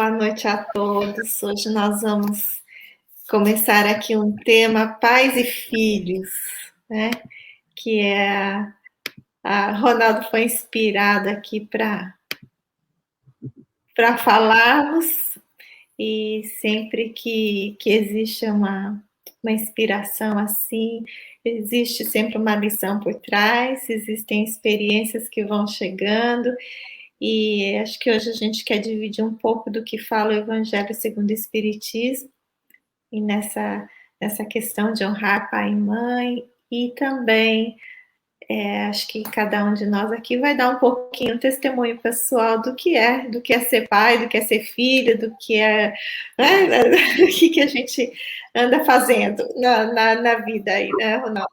Boa noite a todos. Hoje nós vamos começar aqui um tema pais e filhos, né? Que é a Ronaldo foi inspirado aqui para falarmos, e sempre que existe uma inspiração assim, existe sempre uma lição por trás, existem experiências que vão chegando. E acho que hoje a gente quer dividir um pouco do que fala o Evangelho segundo o Espiritismo, e nessa questão de honrar pai e mãe, e também acho que cada um de nós aqui vai dar um pouquinho um testemunho pessoal do que é ser pai, do que é ser filho, do que é, né, o que a gente anda fazendo na vida aí, né, Ronaldo?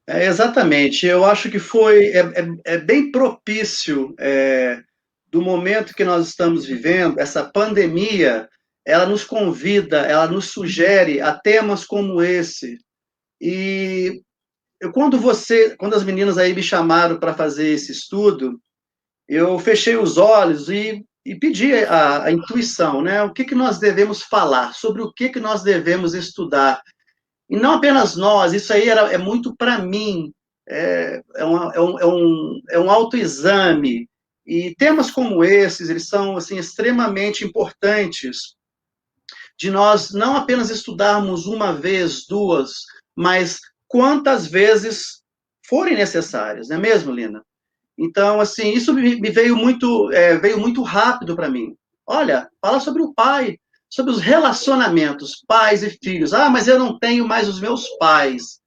Exatamente, eu acho que é bem propício do momento que nós estamos vivendo, essa pandemia, ela nos convida, ela nos sugere a temas como esse. E quando as meninas aí me chamaram para fazer esse estudo, eu fechei os olhos e pedi a intuição, né? O que nós devemos falar, sobre o que nós devemos estudar. E não apenas nós, isso aí é muito para mim, é um autoexame. E temas como esses, eles são assim, extremamente importantes de nós não apenas estudarmos uma vez, duas, mas quantas vezes forem necessárias, não é mesmo, Lina? Então, assim, isso me veio muito rápido para mim. Olha, fala sobre o pai, sobre os relacionamentos, pais e filhos. Ah, mas eu não tenho mais os meus pais,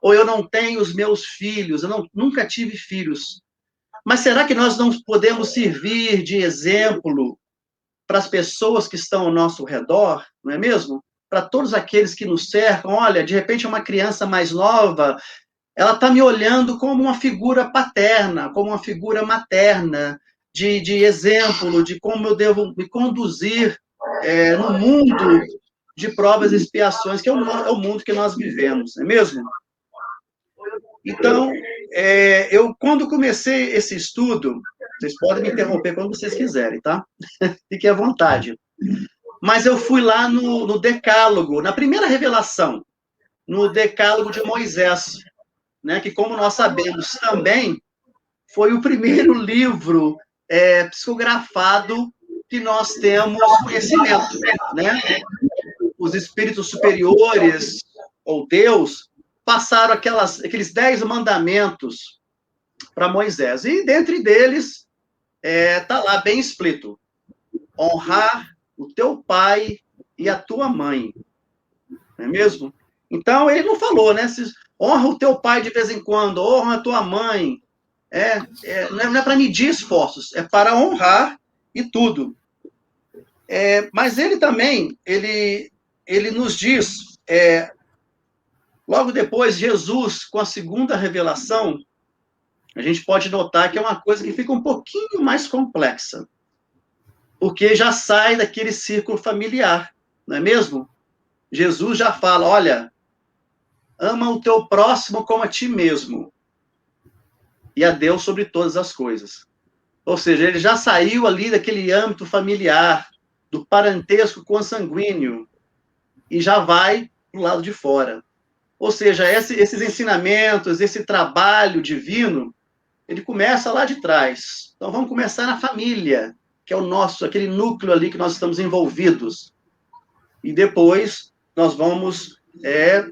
ou eu não tenho os meus filhos, nunca tive filhos. Mas será que nós não podemos servir de exemplo para as pessoas que estão ao nosso redor, não é mesmo? Para todos aqueles que nos cercam. Olha, de repente uma criança mais nova, ela está me olhando como uma figura paterna, como uma figura materna, de exemplo, de como eu devo me conduzir no mundo de provas e expiações, que é o mundo que nós vivemos, não é mesmo? Então, eu, quando comecei esse estudo, vocês podem me interromper quando vocês quiserem, tá? Fiquem à vontade. Mas eu fui lá no Decálogo, na primeira revelação, no Decálogo de Moisés, né, que, como nós sabemos também, foi o primeiro livro psicografado que nós temos conhecimento, né? Os espíritos superiores, ou Deus, passaram aqueles 10 mandamentos para Moisés. E dentre deles, está lá bem explícito: honrar o teu pai e a tua mãe. Não é mesmo? Então, ele não falou, né? Honra o teu pai de vez em quando, honra a tua mãe. Não é para medir esforços, é para honrar e tudo. Mas ele também, ele nos diz, logo depois, Jesus, com a segunda revelação, a gente pode notar que é uma coisa que fica um pouquinho mais complexa, porque já sai daquele círculo familiar, não é mesmo? Jesus já fala, olha, ama o teu próximo como a ti mesmo, e a Deus sobre todas as coisas. Ou seja, ele já saiu ali daquele âmbito familiar, do parentesco consanguíneo, e já vai para o lado de fora. Ou seja, esses ensinamentos, esse trabalho divino, ele começa lá de trás. Então, vamos começar na família, que é o nosso, aquele núcleo ali que nós estamos envolvidos. E depois, nós vamos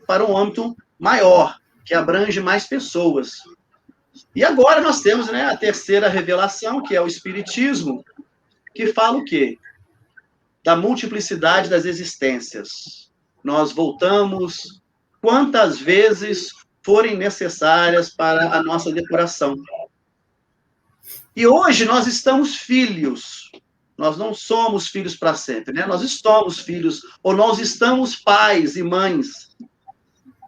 para um âmbito maior, que abrange mais pessoas. E agora nós temos, né, a terceira revelação, que é o Espiritismo, que fala o quê? Da multiplicidade das existências. Nós voltamos quantas vezes forem necessárias para a nossa depuração. E hoje nós estamos filhos. Nós não somos filhos para sempre, né? Nós estamos filhos, ou nós estamos pais e mães.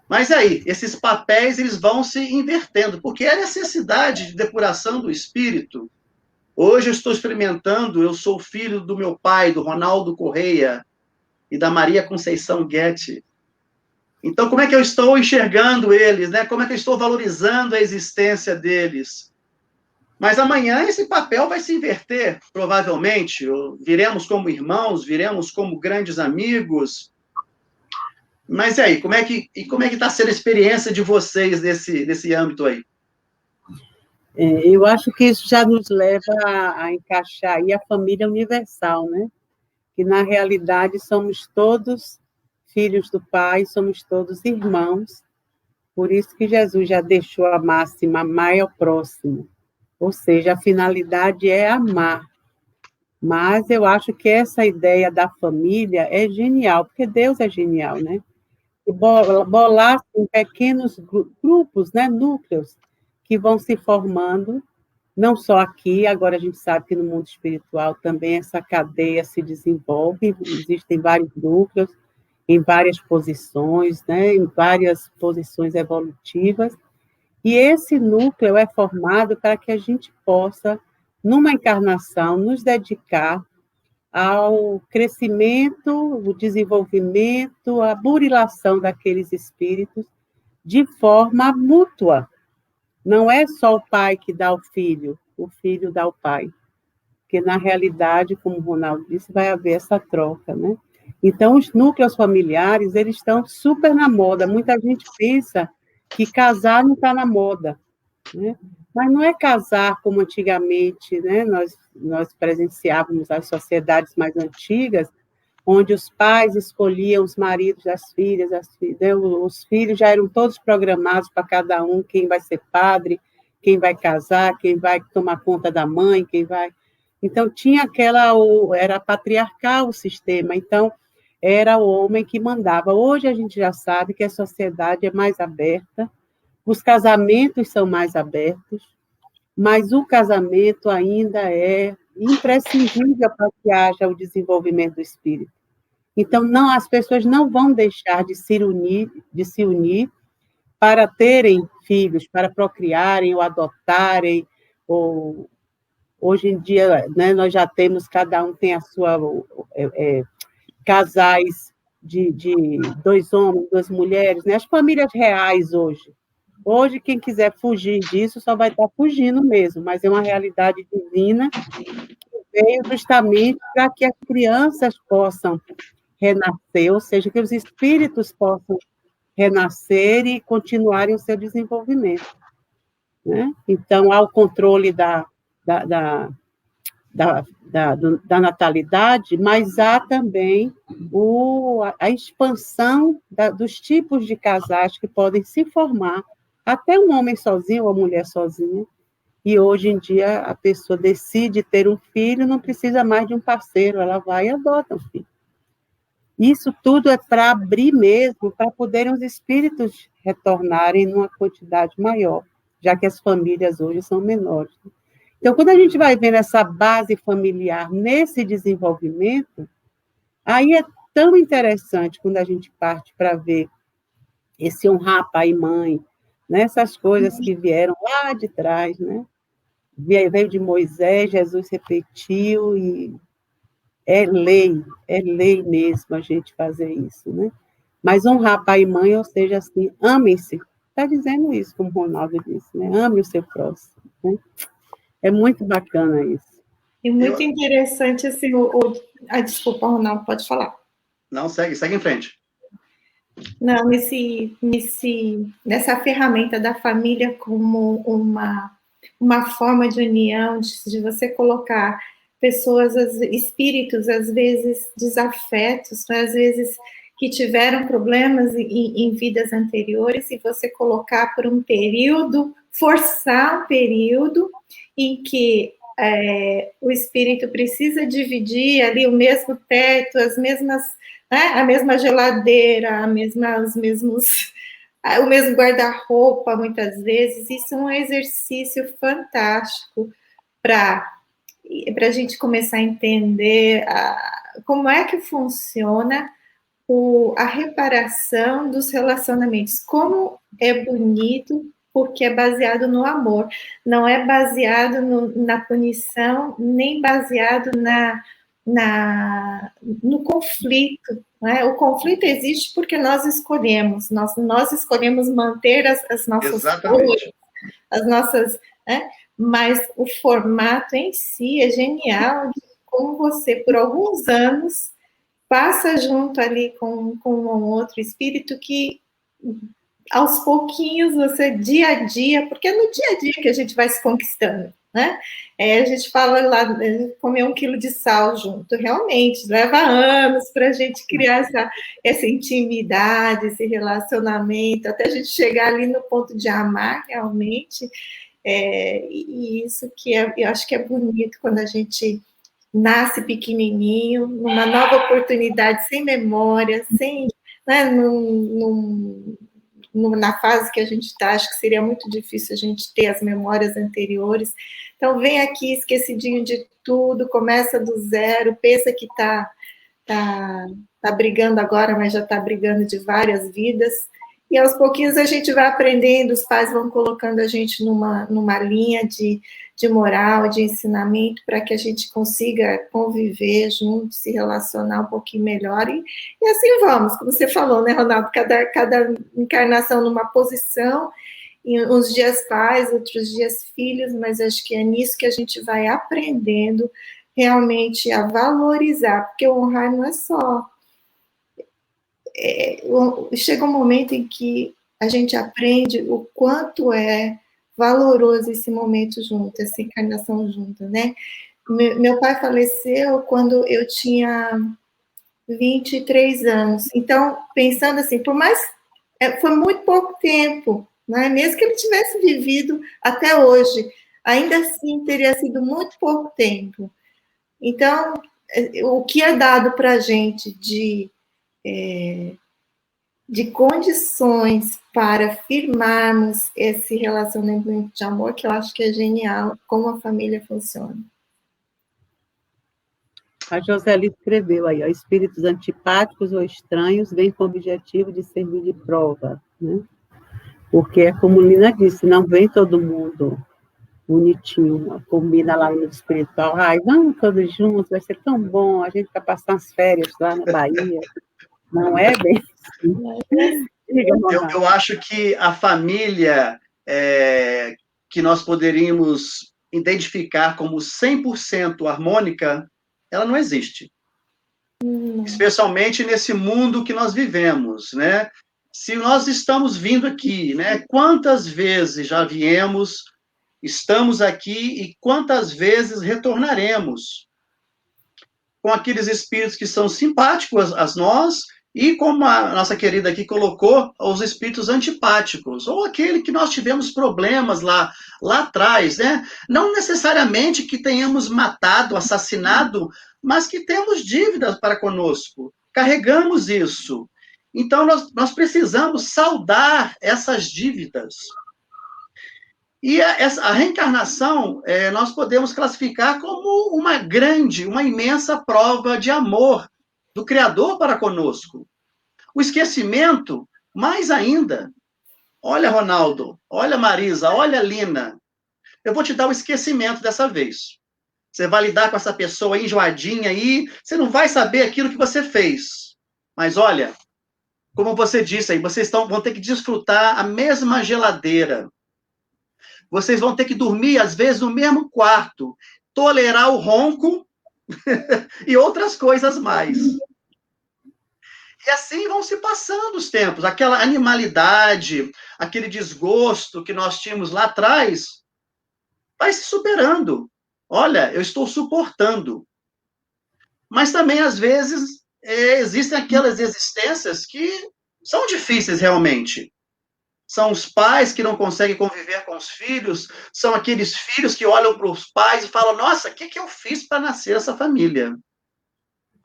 Mas aí, esses papéis eles vão se invertendo, porque é a necessidade de depuração do espírito. Hoje eu estou experimentando, eu sou filho do meu pai, do Ronaldo Correia, e da Maria Conceição Guetti. Então, como é que eu estou enxergando eles, né? Como é que eu estou valorizando a existência deles? Mas amanhã esse papel vai se inverter, provavelmente. Viremos como irmãos, viremos como grandes amigos. Mas e aí, como é que está sendo a experiência de vocês nesse âmbito aí? Eu acho que isso já nos leva a encaixar aí a família universal, né? Que, na realidade, somos todos filhos do Pai, somos todos irmãos. Por isso que Jesus já deixou a máxima, amai ao próximo. Ou seja, a finalidade é amar. Mas eu acho que essa ideia da família é genial, porque Deus é genial, né? E bolar em pequenos grupos, né, núcleos, que vão se formando, não só aqui, agora a gente sabe que no mundo espiritual também essa cadeia se desenvolve, existem vários núcleos, em várias posições, né, em várias posições evolutivas, e esse núcleo é formado para que a gente possa, numa encarnação, nos dedicar ao crescimento, o desenvolvimento, a burilação daqueles espíritos de forma mútua. Não é só o pai que dá ao filho, o filho dá ao pai. Porque, na realidade, como o Ronaldo disse, vai haver essa troca, né? Então, os núcleos familiares, eles estão super na moda. Muita gente pensa que casar não está na moda, né? Mas não é casar como antigamente, né? Nós presenciávamos as sociedades mais antigas, onde os pais escolhiam os maridos das filhas, né? Os filhos já eram todos programados para cada um, quem vai ser padre, quem vai casar, quem vai tomar conta da mãe, quem vai... Então, tinha era patriarcal o sistema, então, era o homem que mandava. Hoje, a gente já sabe que a sociedade é mais aberta, os casamentos são mais abertos, mas o casamento ainda é imprescindível para que haja o desenvolvimento do espírito. Então, as pessoas não vão deixar de se unir para terem filhos, para procriarem ou adotarem, ou hoje em dia, né, nós já temos, cada um tem a sua, casais de 2 homens, 2 mulheres, né, as famílias reais hoje. Hoje, quem quiser fugir disso só vai estar fugindo mesmo, mas é uma realidade divina que veio justamente para que as crianças possam renascer, ou seja, que os espíritos possam renascer e continuarem o seu desenvolvimento, né? Então, há o controle da natalidade, mas há também a expansão dos tipos de casais que podem se formar, até um homem sozinho ou uma mulher sozinha, e hoje em dia a pessoa decide ter um filho, não precisa mais de um parceiro, ela vai e adota um filho. Isso tudo é para abrir mesmo, para poderem os espíritos retornarem numa quantidade maior, já que as famílias hoje são menores. Então, quando a gente vai vendo essa base familiar nesse desenvolvimento, aí é tão interessante quando a gente parte para ver esse honrar pai e mãe, né? Essas coisas que vieram lá de trás, né? Veio de Moisés, Jesus repetiu, e é lei mesmo a gente fazer isso, né? Mas honrar pai e mãe, ou seja, assim, amem-se. Está dizendo isso, como o Ronaldo disse, né? Ame o seu próximo, né? É muito bacana isso. E muito interessante, assim, desculpa, Ronaldo, pode falar. Não, segue em frente. Não, nessa ferramenta da família como uma forma de união, de você colocar pessoas, espíritos, às vezes desafetos, né, às vezes que tiveram problemas em vidas anteriores, e você colocar por um período, forçar um período em que o espírito precisa dividir ali o mesmo teto, as mesmas, né, a mesma geladeira, o mesmo guarda-roupa, muitas vezes. Isso é um exercício fantástico para a gente começar a entender como é que funciona a reparação dos relacionamentos. Como é bonito, porque é baseado no amor, não é baseado na punição, nem baseado no conflito. Né? O conflito existe porque nós escolhemos manter as nossas coisas, as nossas, né? mas o formato em si é genial, de como você, por alguns anos, passa junto ali com um outro espírito que, aos pouquinhos, você, dia a dia, porque é no dia a dia que a gente vai se conquistando, né? A gente fala lá, comer 1 quilo de sal junto, realmente, leva anos para a gente criar essa intimidade, esse relacionamento, até a gente chegar ali no ponto de amar realmente, e isso que eu acho que é bonito quando a gente nasce pequenininho, numa nova oportunidade, sem memória, sem, né, na fase que a gente está, acho que seria muito difícil a gente ter as memórias anteriores. Então, vem aqui esquecidinho de tudo, começa do zero, pensa que tá brigando agora, mas já está brigando de várias vidas. E aos pouquinhos a gente vai aprendendo, os pais vão colocando a gente numa linha de moral, de ensinamento, para que a gente consiga conviver junto, se relacionar um pouquinho melhor. E assim vamos, como você falou, né, Ronaldo? Cada encarnação numa posição, e uns dias pais, outros dias filhos, mas acho que é nisso que a gente vai aprendendo realmente a valorizar, porque honrar não é só... chega um momento em que a gente aprende o quanto é valoroso esse momento junto, essa encarnação junta, né? Meu pai faleceu quando eu tinha 23 anos. Então, pensando assim, por mais... foi muito pouco tempo, né? Mesmo que ele tivesse vivido até hoje, ainda assim teria sido muito pouco tempo. Então, o que é dado para a gente de condições para firmarmos esse relacionamento de amor, que eu acho que é genial, como a família funciona. A Joseli escreveu aí, ó, espíritos antipáticos ou estranhos vêm com o objetivo de servir de prova, né? Porque, como Lina disse, não vem todo mundo bonitinho, combina lá no espiritual, ai, vamos todos juntos, vai ser tão bom, a gente vai passar as férias lá na Bahia. Não é bem assim. Eu acho que a família que nós poderíamos identificar como 100% harmônica, ela não existe. Especialmente nesse mundo que nós vivemos, né? Se nós estamos vindo aqui, né? Quantas vezes já viemos, estamos aqui e quantas vezes retornaremos com aqueles espíritos que são simpáticos a nós e, como a nossa querida aqui colocou, os espíritos antipáticos, ou aquele que nós tivemos problemas lá atrás, né? Não necessariamente que tenhamos matado, assassinado, mas que temos dívidas para conosco, carregamos isso. Então, nós precisamos saldar essas dívidas. E a reencarnação, nós podemos classificar como uma grande, uma imensa prova de amor do Criador para conosco. O esquecimento, mais ainda. Olha, Ronaldo, olha, Marisa, olha, Lina. Eu vou te dar o esquecimento dessa vez. Você vai lidar com essa pessoa enjoadinha aí, você não vai saber aquilo que você fez. Mas olha, como você disse aí, vocês vão ter que desfrutar a mesma geladeira. Vocês vão ter que dormir, às vezes, no mesmo quarto, tolerar o ronco e outras coisas mais. E assim vão se passando os tempos. Aquela animalidade, aquele desgosto que nós tínhamos lá atrás, vai se superando. Olha, eu estou suportando. Mas também, às vezes, existem aquelas existências que são difíceis realmente. São os pais que não conseguem conviver com os filhos, são aqueles filhos que olham para os pais e falam, nossa, o que eu fiz para nascer essa família?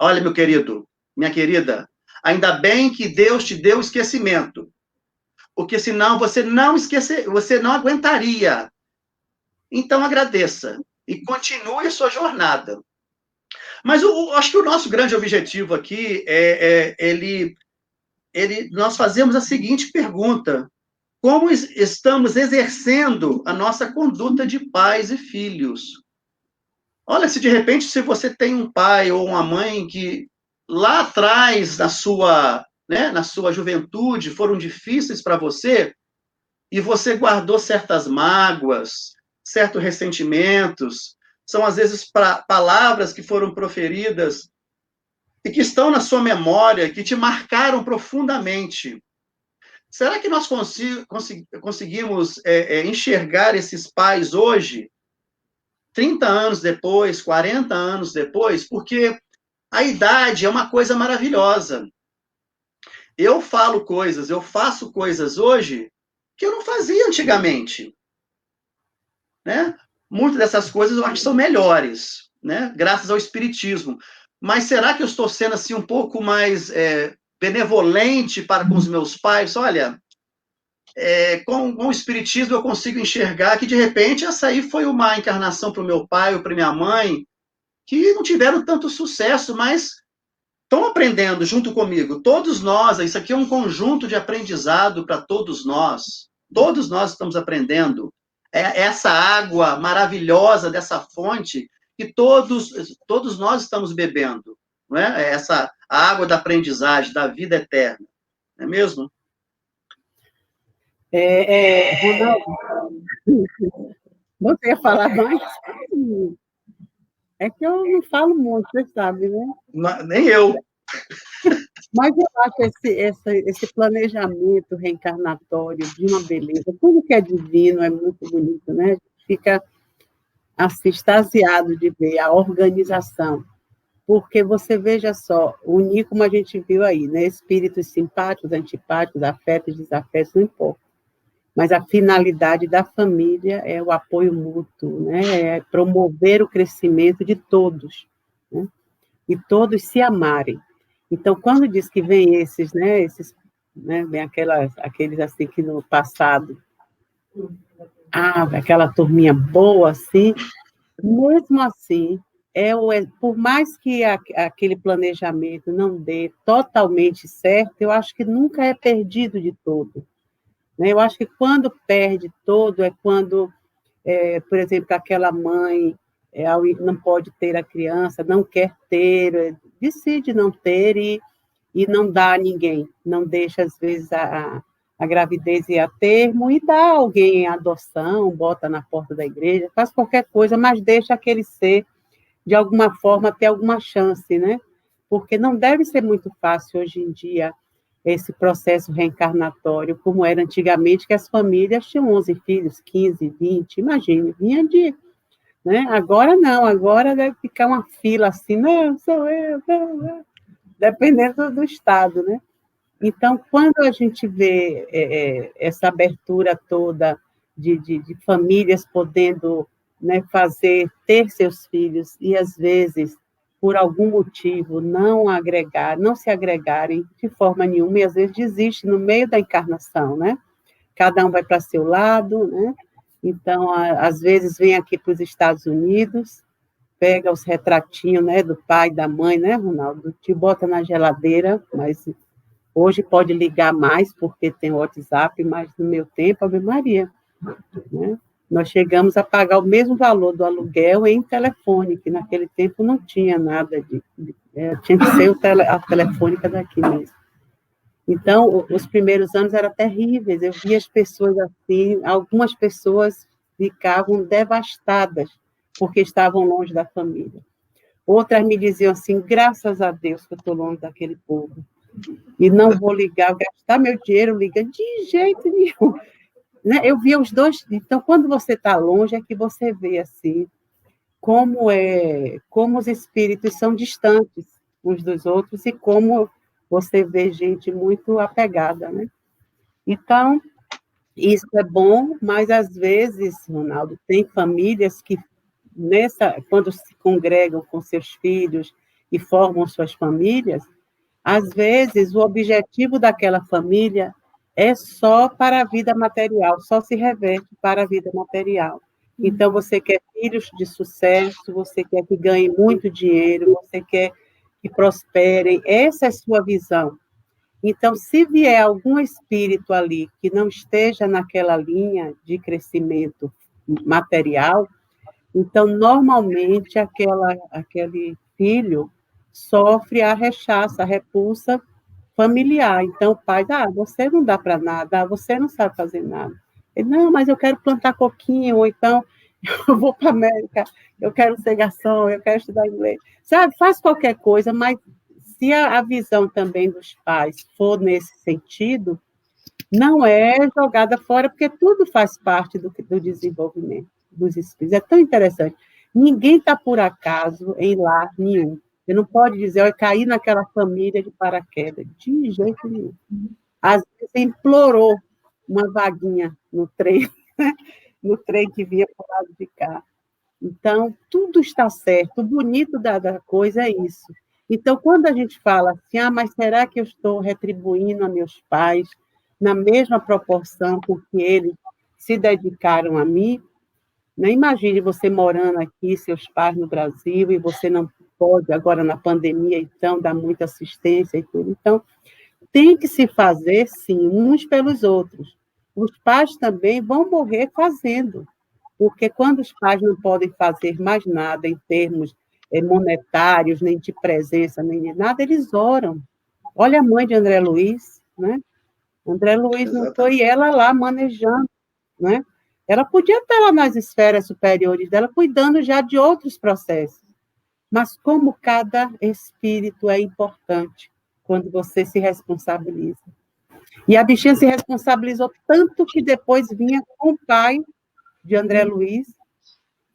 Olha, meu querido, minha querida, ainda bem que Deus te deu esquecimento, porque senão você não aguentaria. Então agradeça e continue a sua jornada. Mas acho que o nosso grande objetivo aqui nós fazemos a seguinte pergunta: como estamos exercendo a nossa conduta de pais e filhos? Olha, se de repente, se você tem um pai ou uma mãe que lá atrás, na sua juventude, foram difíceis para você, e você guardou certas mágoas, certos ressentimentos, são às vezes palavras que foram proferidas e que estão na sua memória, que te marcaram profundamente. Será que nós conseguimos enxergar esses pais hoje, 30 anos depois, 40 anos depois? Porque a idade é uma coisa maravilhosa. Eu faço coisas hoje que eu não fazia antigamente, né? Muitas dessas coisas eu acho que são melhores, né? Graças ao espiritismo. Mas será que eu estou sendo assim um pouco mais benevolente para com os meus pais? Olha, com o espiritismo eu consigo enxergar que de repente essa aí foi uma encarnação para o meu pai ou para minha mãe que não tiveram tanto sucesso, mas estão aprendendo junto comigo. Todos nós, isso aqui é um conjunto de aprendizado para todos nós. Todos nós estamos aprendendo. Essa água maravilhosa dessa fonte que todos nós estamos bebendo. Não é? Essa água da aprendizagem, da vida eterna. Não é mesmo? Ronaldo, você ia falar mais? É que eu não falo muito, você sabe, né? Nem eu. Mas eu acho esse planejamento reencarnatório de uma beleza. Tudo que é divino é muito bonito, né? A gente fica assim, extasiado de ver a organização. Porque você veja só, unir como a gente viu aí, né? Espíritos simpáticos, antipáticos, afetos, desafetos, não importa. Mas a finalidade da família é o apoio mútuo, né? É promover o crescimento de todos, né? E todos se amarem. Então, quando diz que vem esses, né, vem aqueles assim que no passado, aquela turminha boa, assim, mesmo assim, por mais que aquele planejamento não dê totalmente certo, eu acho que nunca é perdido de todo. Né? Eu acho que quando perde todo é quando, por exemplo, aquela mãe não pode ter a criança, não quer ter, decide não ter e não dá a ninguém, não deixa, às vezes, a gravidez ir a termo e dá alguém em adoção, bota na porta da igreja, faz qualquer coisa, mas deixa aquele ser, de alguma forma, ter alguma chance, né? Porque não deve ser muito fácil, hoje em dia, esse processo reencarnatório, como era antigamente, que as famílias tinham 11 filhos, 15, 20, imagine, vinha de... Né? Agora não, agora deve ficar uma fila assim, não, sou eu, não, dependendo do estado, né? Então, quando a gente vê essa abertura toda de famílias podendo, né, ter seus filhos e, às vezes, por algum motivo, não se agregarem de forma nenhuma, e às vezes desiste no meio da encarnação, né? Cada um vai para seu lado, né? Então, às vezes, vem aqui para os Estados Unidos, pega os retratinhos, né, do pai, da mãe, né, Ronaldo? Te bota na geladeira, mas hoje pode ligar mais, porque tem o WhatsApp, mas no meu tempo, Ave Maria, né? Nós chegamos a pagar o mesmo valor do aluguel em telefone, que naquele tempo não tinha nada tinha que ser a telefônica daqui mesmo. Então, os primeiros anos eram terríveis, eu via as pessoas assim, algumas pessoas ficavam devastadas, porque estavam longe da família. Outras me diziam assim, graças a Deus que eu estou longe daquele povo, e não vou ligar, gastar meu dinheiro ligando, de jeito nenhum. Né? Eu via os dois, então, quando você está longe, é que você vê assim, como os espíritos são distantes uns dos outros, e como você vê gente muito apegada, né? Então, isso é bom, mas às vezes, Ronaldo, tem famílias que, quando se congregam com seus filhos e formam suas famílias, às vezes o objetivo daquela família é só para a vida material, só se reverte para a vida material. Então, você quer filhos de sucesso, você quer que ganhem muito dinheiro, você quer que prosperem, essa é a sua visão. Então, se vier algum espírito ali que não esteja naquela linha de crescimento material, então, normalmente, aquele filho sofre a rechaça, a repulsa familiar. Então, o pai, você não dá para nada, você não sabe fazer nada. Ele, não, mas eu quero plantar coquinho, ou então eu vou para a América, eu quero ser garçom, eu quero estudar inglês. Sabe, faz qualquer coisa, mas se a visão também dos pais for nesse sentido, não é jogada fora, porque tudo faz parte do desenvolvimento dos espíritos. É tão interessante. Ninguém está por acaso em lar nenhum. Você não pode dizer, eu caí naquela família de paraquedas. De jeito nenhum. Às vezes implorou uma vaguinha no trem, no trem que vinha para o lado de cá. Então, tudo está certo. O bonito da coisa é isso. Então, quando a gente fala assim, mas será que eu estou retribuindo a meus pais na mesma proporção com que eles se dedicaram a mim? Não imagine você morando aqui, seus pais no Brasil, e você não pode, agora na pandemia, então, dar muita assistência e tudo. Então, tem que se fazer, sim, uns pelos outros. Os pais também vão morrer fazendo, porque quando os pais não podem fazer mais nada em termos monetários, nem de presença, nem de nada, eles oram. Olha a mãe de André Luiz, né? André Luiz não foi ela lá manejando, né? Ela podia estar lá nas esferas superiores dela, cuidando já de outros processos. Mas como cada espírito é importante quando você se responsabiliza. E a bichinha se responsabilizou tanto que depois vinha com o pai de André Luiz,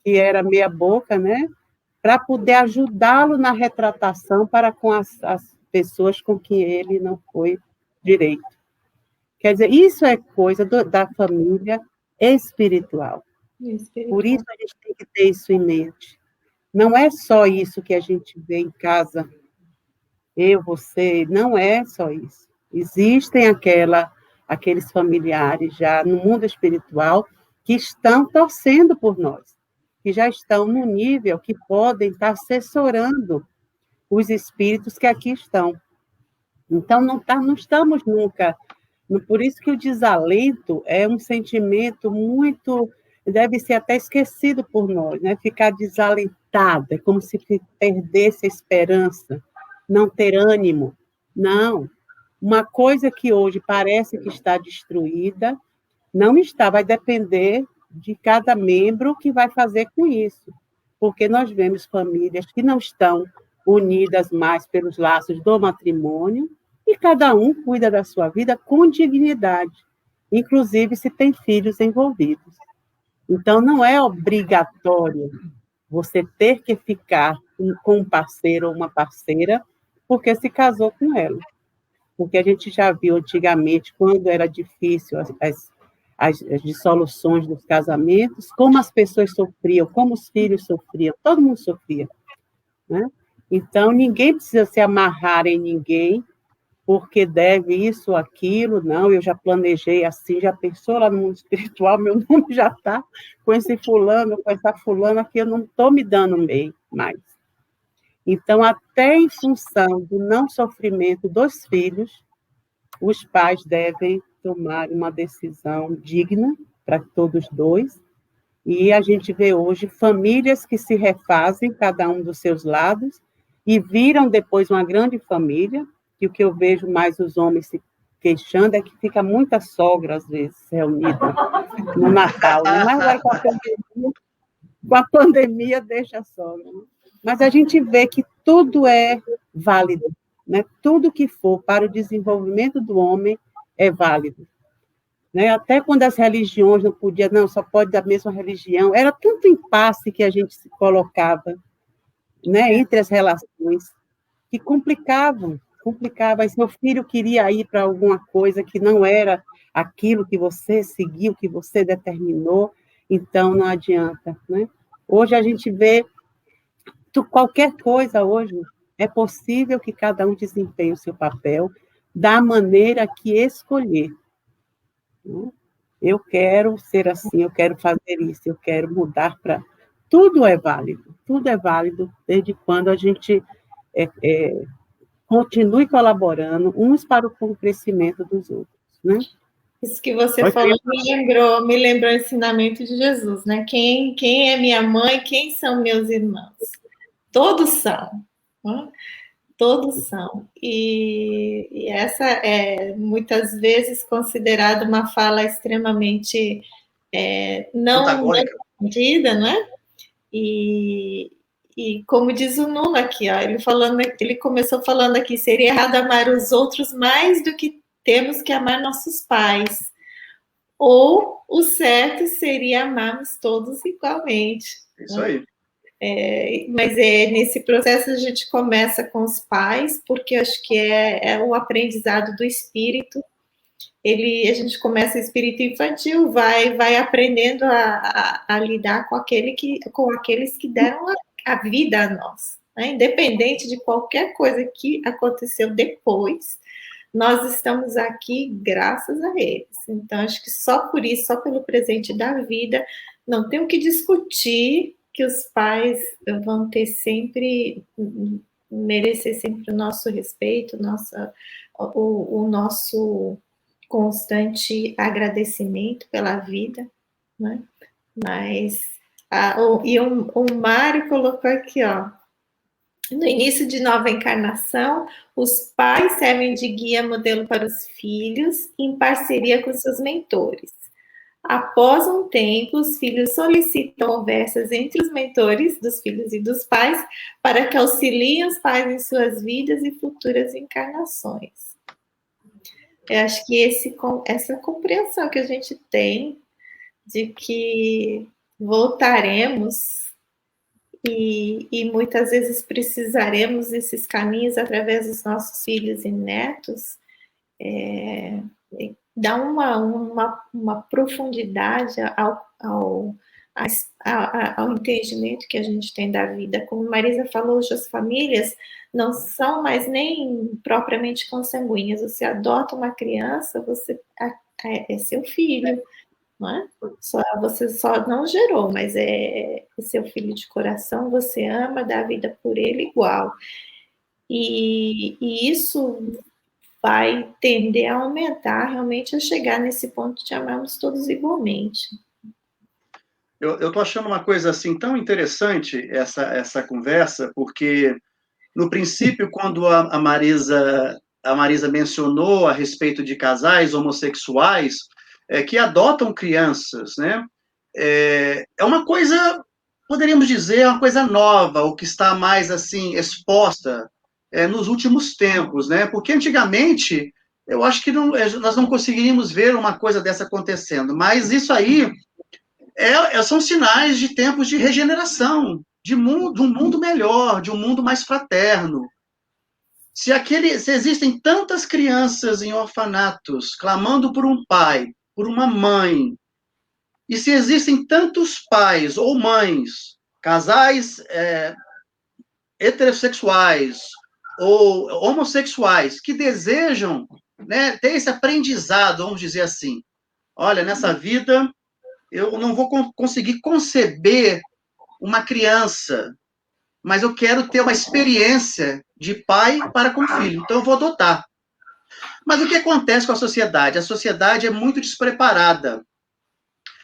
que era meia boca, né? Para poder ajudá-lo na retratação para com as pessoas com quem ele não foi direito. Quer dizer, isso é coisa da família espiritual. Por isso a gente tem que ter isso em mente. Não é só isso que a gente vê em casa, eu, você, não é só isso. Existem aqueles familiares já no mundo espiritual que estão torcendo por nós, que já estão no nível que podem estar assessorando os espíritos que aqui estão. Então, não estamos nunca... Por isso que o desalento é um sentimento muito... deve ser até esquecido por nós, né? Ficar desalentado, é como se perdesse a esperança, não ter ânimo. Não. Uma coisa que hoje parece que está destruída, não está, vai depender de cada membro que vai fazer com isso. Porque nós vemos famílias que não estão unidas mais pelos laços do matrimônio, e cada um cuida da sua vida com dignidade, inclusive se tem filhos envolvidos. Então, não é obrigatório você ter que ficar com um parceiro ou uma parceira porque se casou com ela. Porque a gente já viu antigamente, quando era difícil as dissoluções dos casamentos, como as pessoas sofriam, como os filhos sofriam, todo mundo sofria, né? Então, ninguém precisa se amarrar em ninguém, porque deve isso ou aquilo, não, eu já planejei assim, já pensou lá no mundo espiritual, meu nome já está com esse fulano, com essa fulana, que eu não estou me dando bem mais. Então, até em função do não sofrimento dos filhos, os pais devem tomar uma decisão digna para todos dois, e a gente vê hoje famílias que se refazem, cada um dos seus lados, e viram depois uma grande família, que o que eu vejo mais os homens se queixando é que fica muita sogra, às vezes, reunida no Natal, né? Mas agora com a pandemia deixa a sogra. Né? Mas a gente vê que tudo é válido, né? Tudo que for para o desenvolvimento do homem é válido. Né? Até quando as religiões não podiam, não, só pode da mesma religião, era tanto impasse que a gente se colocava, né, entre as relações, que complicavam. E seu filho queria ir para alguma coisa que não era aquilo que você seguiu, que você determinou, então não adianta. Né? Hoje a gente vê qualquer coisa hoje, é possível que cada um desempenhe o seu papel da maneira que escolher. Eu quero ser assim, eu quero fazer isso, eu quero mudar para... Tudo é válido, desde quando a gente continue colaborando uns para o crescimento dos outros, né? Isso que você falou me lembrou o ensinamento de Jesus, né? Quem é minha mãe, quem são meus irmãos? Todos são, né? Todos são. E essa é muitas vezes considerada uma fala extremamente não Entendida, não é? E como diz o Nuno aqui, ó, ele começou falando aqui, seria errado amar os outros mais do que temos que amar nossos pais. Ou o certo seria amarmos todos igualmente. Isso aí. Mas nesse processo a gente começa com os pais, porque acho que é o aprendizado do espírito. A gente começa o espírito infantil, vai aprendendo a lidar com aqueles que deram a vida a nós, né? Independente de qualquer coisa que aconteceu depois, nós estamos aqui graças a eles. Então, acho que só por isso, só pelo presente da vida, não tem o que discutir que os pais vão ter sempre, merecer sempre o nosso respeito, o nosso constante agradecimento pela vida, né? Mas, o Mário colocou aqui, ó, no início de nova encarnação, os pais servem de guia modelo para os filhos, em parceria com seus mentores. Após um tempo, os filhos solicitam conversas entre os mentores dos filhos e dos pais para que auxiliem os pais em suas vidas e futuras encarnações. Eu acho que essa compreensão que a gente tem de que voltaremos e muitas vezes precisaremos desses caminhos através dos nossos filhos e netos, dá uma profundidade ao entendimento que a gente tem da vida. Como Marisa falou, hoje as famílias não são mais nem propriamente consanguíneas. Você adota uma criança, é seu filho, não é? Você só não gerou, mas é seu filho de coração, você ama, dá vida por ele igual. E isso vai tender a aumentar, realmente, a chegar nesse ponto de amarmos todos igualmente. Eu estou achando uma coisa assim tão interessante essa conversa, porque no princípio, quando a Marisa mencionou a respeito de casais homossexuais que adotam crianças, né? É uma coisa, poderíamos dizer, uma coisa nova, ou que está mais assim exposta nos últimos tempos, né? Porque antigamente eu acho que nós não conseguiríamos ver uma coisa dessa acontecendo, mas isso aí são sinais de tempos de regeneração, de um mundo melhor, de um mundo mais fraterno. Se existem tantas crianças em orfanatos clamando por um pai, por uma mãe, e se existem tantos pais ou mães, casais heterossexuais ou homossexuais que desejam, né, ter esse aprendizado, vamos dizer assim, olha, nessa vida eu não vou conseguir conceber uma criança, mas eu quero ter uma experiência de pai para com filho, então eu vou adotar. Mas o que acontece com a sociedade? A sociedade é muito despreparada.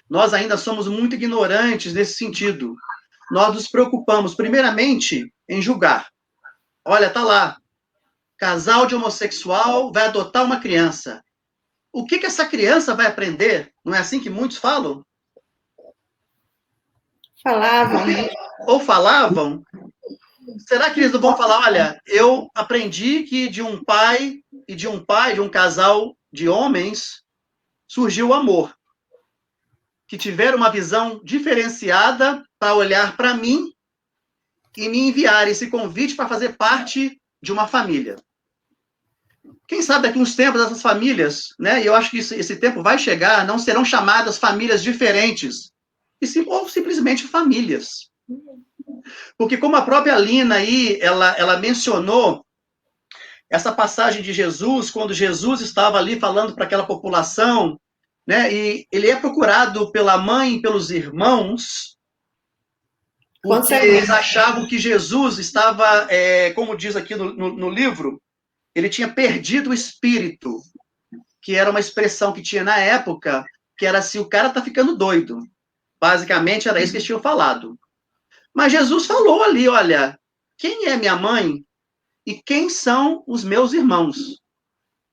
Nós ainda somos muito ignorantes nesse sentido. Nós nos preocupamos, primeiramente, em julgar. Olha, tá lá, casal de homossexual vai adotar uma criança. O que essa criança vai aprender? Não é assim que muitos falam? Falavam. Ou falavam? Será que eles não vão falar, olha, eu aprendi que de um pai, de um casal de homens, surgiu o amor. Que tiveram uma visão diferenciada para olhar para mim e me enviar esse convite para fazer parte de uma família. Quem sabe daqui uns tempos essas famílias, né, e eu acho que esse tempo vai chegar, não serão chamadas famílias diferentes, ou simplesmente famílias. Porque como a própria Lina aí, ela mencionou essa passagem de Jesus, quando Jesus estava ali falando para aquela população, né, e ele é procurado pela mãe e pelos irmãos, porque eles achavam que Jesus estava, como diz aqui no livro, ele tinha perdido o espírito, que era uma expressão que tinha na época, que era assim, o cara tá ficando doido. Basicamente era isso que eles tinham falado. Mas Jesus falou ali, olha, quem é minha mãe e quem são os meus irmãos?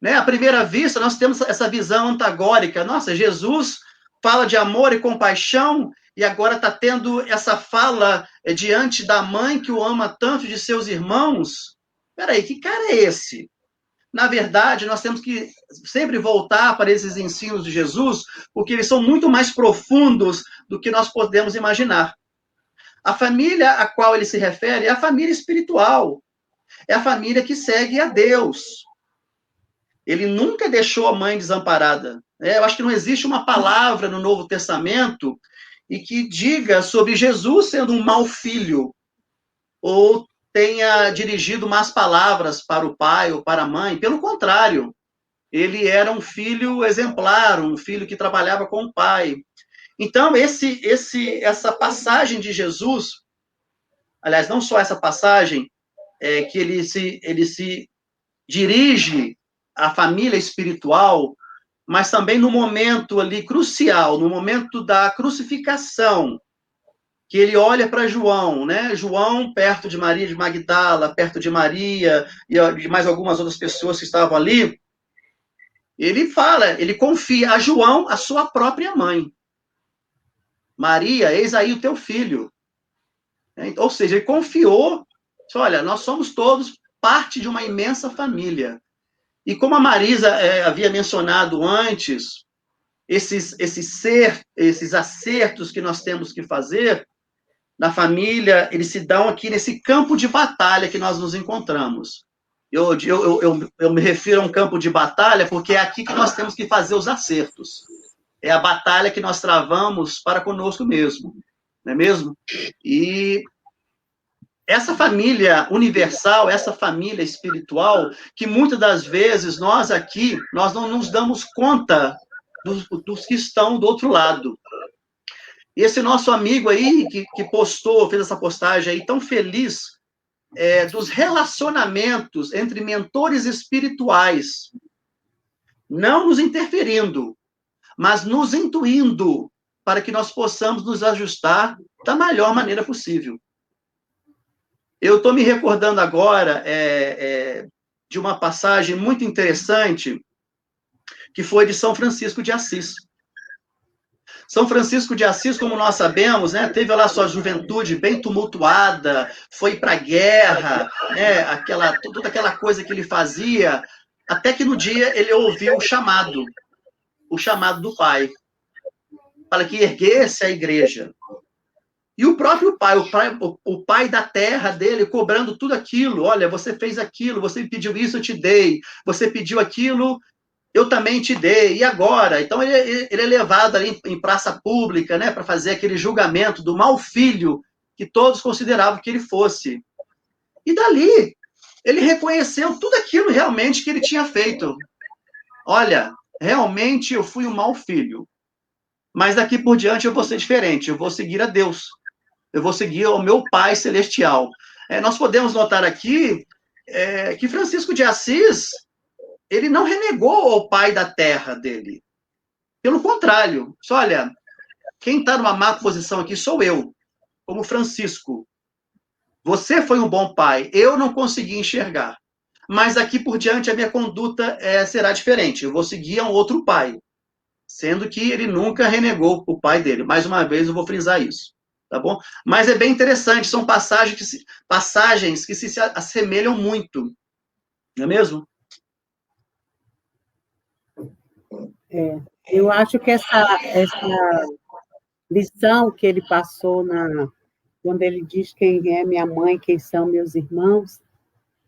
Né? À primeira vista, nós temos essa visão antagônica. Nossa, Jesus fala de amor e compaixão e agora está tendo essa fala diante da mãe que o ama tanto de seus irmãos. Peraí, que cara é esse? Na verdade, nós temos que sempre voltar para esses ensinos de Jesus, porque eles são muito mais profundos do que nós podemos imaginar. A família a qual ele se refere é a família espiritual, é a família que segue a Deus. Ele nunca deixou a mãe desamparada. Eu acho que não existe uma palavra no Novo Testamento e que diga sobre Jesus sendo um mau filho, ou tenha dirigido más palavras para o pai ou para a mãe. Pelo contrário, ele era um filho exemplar, um filho que trabalhava com o pai. Então, essa passagem de Jesus, aliás, não só essa passagem, que ele se dirige à família espiritual, mas também no momento ali crucial, no momento da crucificação, que ele olha para João, né? João perto de Maria de Magdala, perto de Maria e de mais algumas outras pessoas que estavam ali. Ele fala, ele confia a João a sua própria mãe. Maria, eis aí o teu filho. Ou seja, ele confiou, olha, nós somos todos parte de uma imensa família. E como a Marisa havia mencionado antes, esses acertos que nós temos que fazer na família, eles se dão aqui nesse campo de batalha que nós nos encontramos. Eu me refiro a um campo de batalha porque é aqui que nós temos que fazer os acertos. É a batalha que nós travamos para conosco mesmo, não é mesmo? E essa família universal, essa família espiritual, que muitas das vezes nós aqui, nós não nos damos conta dos que estão do outro lado. E esse nosso amigo aí, que postou, fez essa postagem aí, tão feliz, dos relacionamentos entre mentores espirituais, não nos interferindo, mas nos intuindo para que nós possamos nos ajustar da melhor maneira possível. Eu estou me recordando agora de uma passagem muito interessante que foi de São Francisco de Assis. São Francisco de Assis, como nós sabemos, né, teve lá sua juventude bem tumultuada, foi para a guerra, né, toda aquela coisa que ele fazia, até que no dia ele ouviu o chamado do pai, para que erguesse a igreja. E o próprio pai, o pai da terra dele, cobrando tudo aquilo. Olha, você fez aquilo, você pediu isso, eu te dei. Você pediu aquilo, eu também te dei. E agora? Então, ele é levado ali em praça pública, né, para fazer aquele julgamento do mau filho que todos consideravam que ele fosse. E dali, ele reconheceu tudo aquilo realmente que ele tinha feito. Olha, realmente eu fui um mau filho. Mas daqui por diante eu vou ser diferente. Eu vou seguir a Deus. Eu vou seguir o meu Pai Celestial. Nós podemos notar aqui que Francisco de Assis, ele não renegou ao pai da terra dele. Pelo contrário, olha, quem está numa má posição aqui sou eu, como Francisco. Você foi um bom pai, eu não consegui enxergar. Mas daqui por diante a minha conduta será diferente. Eu vou seguir a um outro pai, sendo que ele nunca renegou o pai dele. Mais uma vez eu vou frisar isso. Tá bom? Mas é bem interessante, são passagens que se assemelham muito. Não é mesmo? Eu acho que essa lição que ele passou quando ele diz quem é minha mãe, quem são meus irmãos,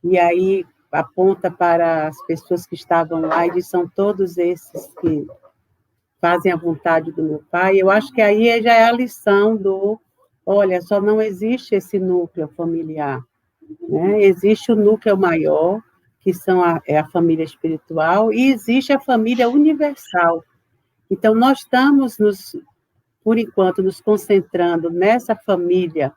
e aí aponta para as pessoas que estavam lá e diz, são todos esses que fazem a vontade do meu pai. Eu acho que aí já é a lição olha, só não existe esse núcleo familiar, né? Existe o núcleo maior, que é a família espiritual, e existe a família universal. Então, nós estamos, por enquanto, nos concentrando nessa família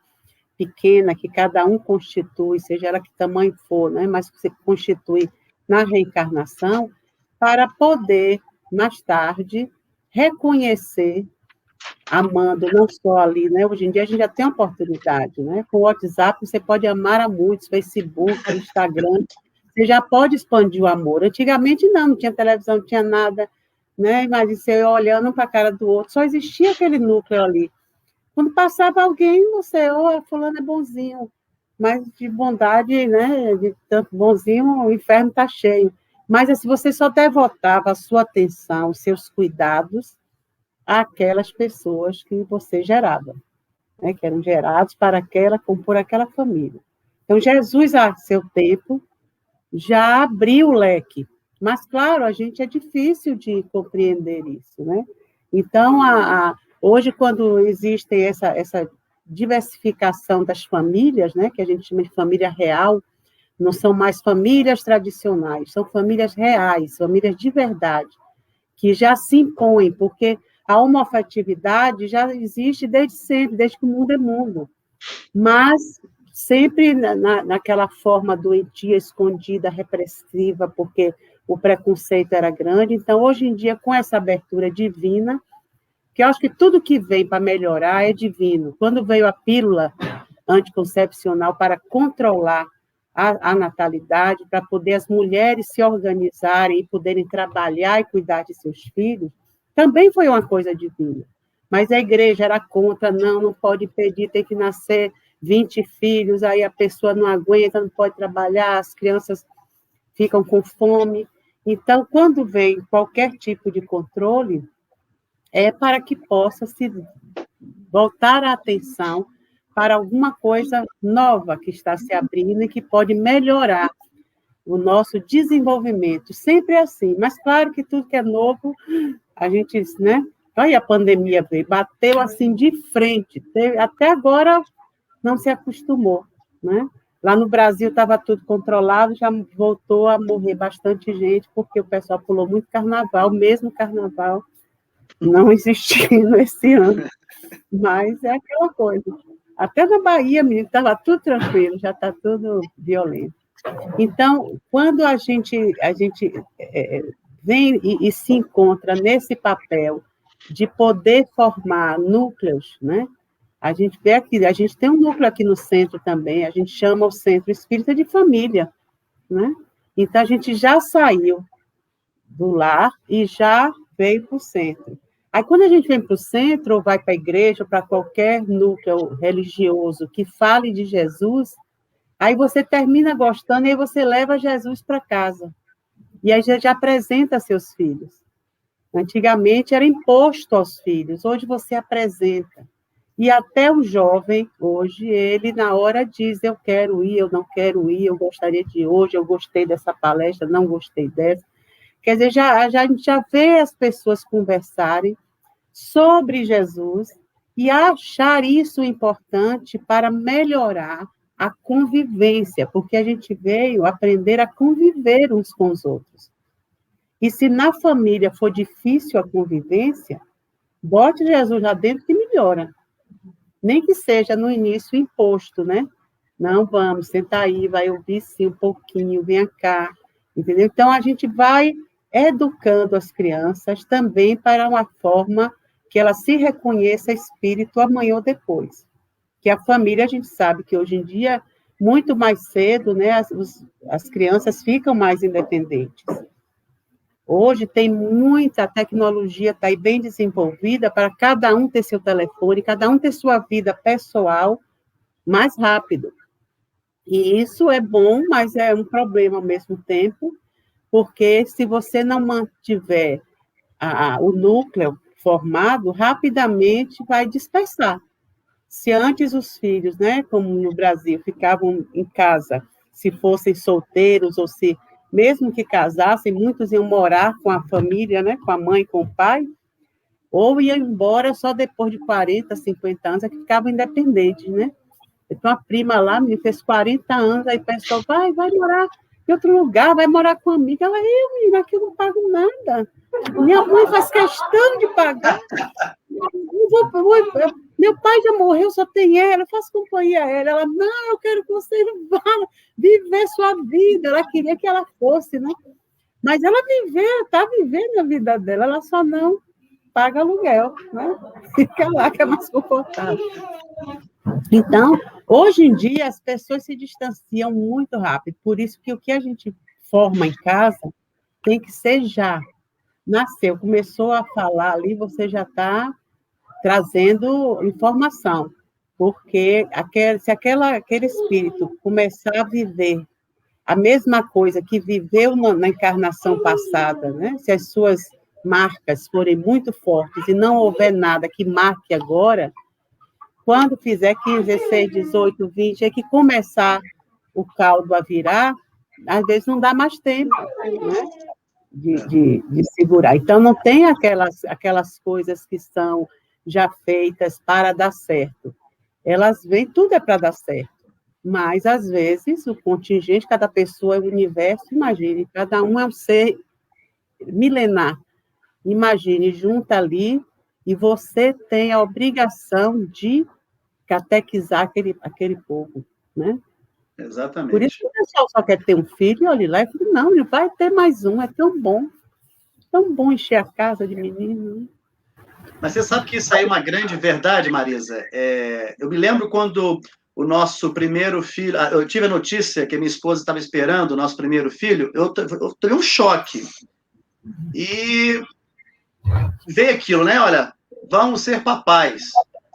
pequena, que cada um constitui, seja ela que tamanho for, né? Mas que se constitui na reencarnação, para poder, mais tarde, reconhecer, amando, não só ali, né? Hoje em dia a gente já tem a oportunidade, né? Com o WhatsApp você pode amar a muitos, Facebook, Instagram, você já pode expandir o amor. Antigamente não tinha televisão, não tinha nada, né? Imagina você olhando para a cara do outro, só existia aquele núcleo ali. Quando passava alguém, você, fulano é bonzinho, mas de bondade, né, de tanto bonzinho, o inferno está cheio. Mas assim, você só devotava a sua atenção, os seus cuidados àquelas pessoas que você gerava, né, que eram gerados por aquela família. Então, Jesus, a seu tempo, já abriu o leque. Mas, claro, a gente é difícil de compreender isso, né? Então, hoje, quando existe essa diversificação das famílias, né, que a gente chama de família real, não são mais famílias tradicionais, são famílias reais, famílias de verdade, que já se impõem, porque a homoafetividade já existe desde sempre, desde que o mundo é mundo. Mas sempre naquela forma doentia, escondida, repressiva, porque o preconceito era grande. Então, hoje em dia, com essa abertura divina, que eu acho que tudo que vem para melhorar é divino. Quando veio a pílula anticoncepcional para controlar a natalidade, para poder as mulheres se organizarem e poderem trabalhar e cuidar de seus filhos, também foi uma coisa divina. Mas a igreja era contra, não pode pedir, tem que nascer 20 filhos, aí a pessoa não aguenta, não pode trabalhar, as crianças ficam com fome. Então, quando vem qualquer tipo de controle, é para que possa se voltar a atenção para alguma coisa nova que está se abrindo e que pode melhorar o nosso desenvolvimento. Sempre é assim, mas claro que tudo que é novo, a gente, né? Olha, a pandemia veio, bateu assim de frente, até agora não se acostumou, né? Lá no Brasil estava tudo controlado, já voltou a morrer bastante gente, porque o pessoal pulou muito carnaval, mesmo carnaval não existindo esse ano. Mas é aquela coisa. Até na Bahia, menino, estava tudo tranquilo, já está tudo violento. Então, quando a gente vem e se encontra nesse papel de poder formar núcleos, né? A gente vê aqui, a gente tem um núcleo aqui no centro também, a gente chama o Centro Espírita de Família, né? Então, a gente já saiu do lar e já veio para o centro. Aí, quando a gente vem para o centro, ou vai para a igreja, ou para qualquer núcleo religioso que fale de Jesus, aí você termina gostando e aí você leva Jesus para casa. E aí já apresenta a seus filhos. Antigamente era imposto aos filhos, hoje você apresenta. E até o jovem, hoje, ele na hora diz, eu quero ir, eu não quero ir, eu gostaria de ir hoje, eu gostei dessa palestra, não gostei dessa. Quer dizer, a gente já vê as pessoas conversarem sobre Jesus e achar isso importante para melhorar a convivência, porque a gente veio aprender a conviver uns com os outros. E se na família for difícil a convivência, bote Jesus lá dentro que melhora. Nem que seja no início imposto, né? Não, vamos, senta aí, vai ouvir sim um pouquinho, vem cá, entendeu? Então, a gente vai educando as crianças também para uma forma que ela se reconheça espírito amanhã ou depois. Que a família, a gente sabe que hoje em dia, muito mais cedo, né, as crianças ficam mais independentes. Hoje tem muita tecnologia, está aí bem desenvolvida para cada um ter seu telefone, cada um ter sua vida pessoal mais rápido. E isso é bom, mas é um problema ao mesmo tempo, porque se você não mantiver o núcleo formado, rapidamente vai dispersar. Se antes os filhos, né, como no Brasil, ficavam em casa, se fossem solteiros ou se, mesmo que casassem, muitos iam morar com a família, né, com a mãe, com o pai, ou iam embora só depois de 40, 50 anos, é que ficavam independentes, né? Então, a prima lá me fez 40 anos, aí o pessoal vai morar em outro lugar, vai morar com uma amiga. Ela, menina, aqui eu não pago nada. Minha mãe faz questão de pagar. Meu pai já morreu, só tem ela, eu faço companhia a ela. Ela, não, eu quero que você vá viver sua vida. Ela queria que ela fosse, né? Mas ela está vivendo a vida dela, ela só não paga aluguel, né? Fica lá, que é mais confortável. Então, hoje em dia, as pessoas se distanciam muito rápido, por isso que o que a gente forma em casa tem que ser já. Nasceu, começou a falar ali, você já está trazendo informação, porque se aquele espírito começar a viver a mesma coisa que viveu na encarnação passada, né? Se as suas marcas forem muito fortes e não houver nada que marque agora, quando fizer 15, 16, 18, 20, é que começar o caldo a virar, às vezes não dá mais tempo, né? De segurar. Então, não tem aquelas coisas que são já feitas para dar certo. Elas vêm, tudo é para dar certo. Mas, às vezes, o contingente, cada pessoa é um universo, imagine, cada um é um ser milenar. Imagine, junta ali, e você tem a obrigação de catequizar aquele povo, né? Exatamente. Por isso que o pessoal só quer ter um filho, e olha lá, e fala, não, ele vai ter mais um, é tão bom encher a casa de menino. Né? Mas você sabe que isso aí é uma grande verdade, Marisa. Eu me lembro quando o nosso primeiro filho... Eu tive a notícia que a minha esposa estava esperando o nosso primeiro filho, eu tive um choque. E veio aquilo, né? Olha, vamos ser papais.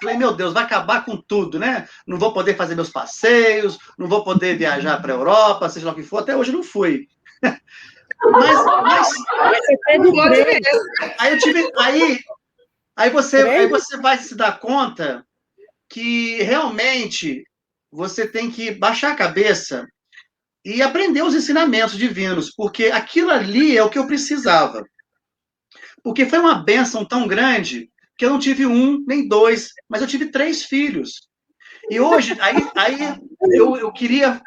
Falei, meu Deus, vai acabar com tudo, né? Não vou poder fazer meus passeios, não vou poder viajar para a Europa, seja lá o que for. Até hoje não fui. Mas você teve três. Aí eu tive... Aí você vai se dar conta que realmente você tem que baixar a cabeça e aprender os ensinamentos divinos, porque aquilo ali é o que eu precisava. Porque foi uma bênção tão grande que eu não tive um, nem dois, mas eu tive 3 filhos. E hoje, eu queria,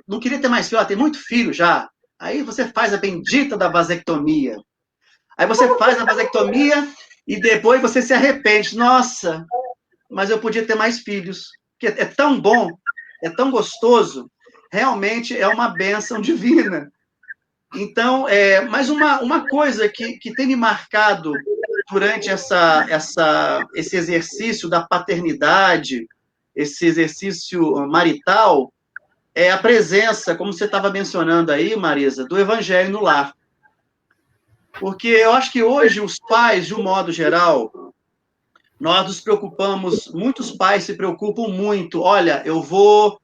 não queria ter mais filho, tem muito filho já. Aí você faz a bendita da vasectomia. Aí você faz a vasectomia e depois você se arrepende. Nossa, mas eu podia ter mais filhos. Porque é tão bom, é tão gostoso. Realmente é uma bênção divina. Então, mas uma coisa que tem me marcado durante esse exercício da paternidade, esse exercício marital, é a presença, como você estava mencionando aí, Marisa, do evangelho no lar. Porque eu acho que hoje os pais, de um modo geral, nós nos preocupamos, muitos pais se preocupam muito. Olha, eu vou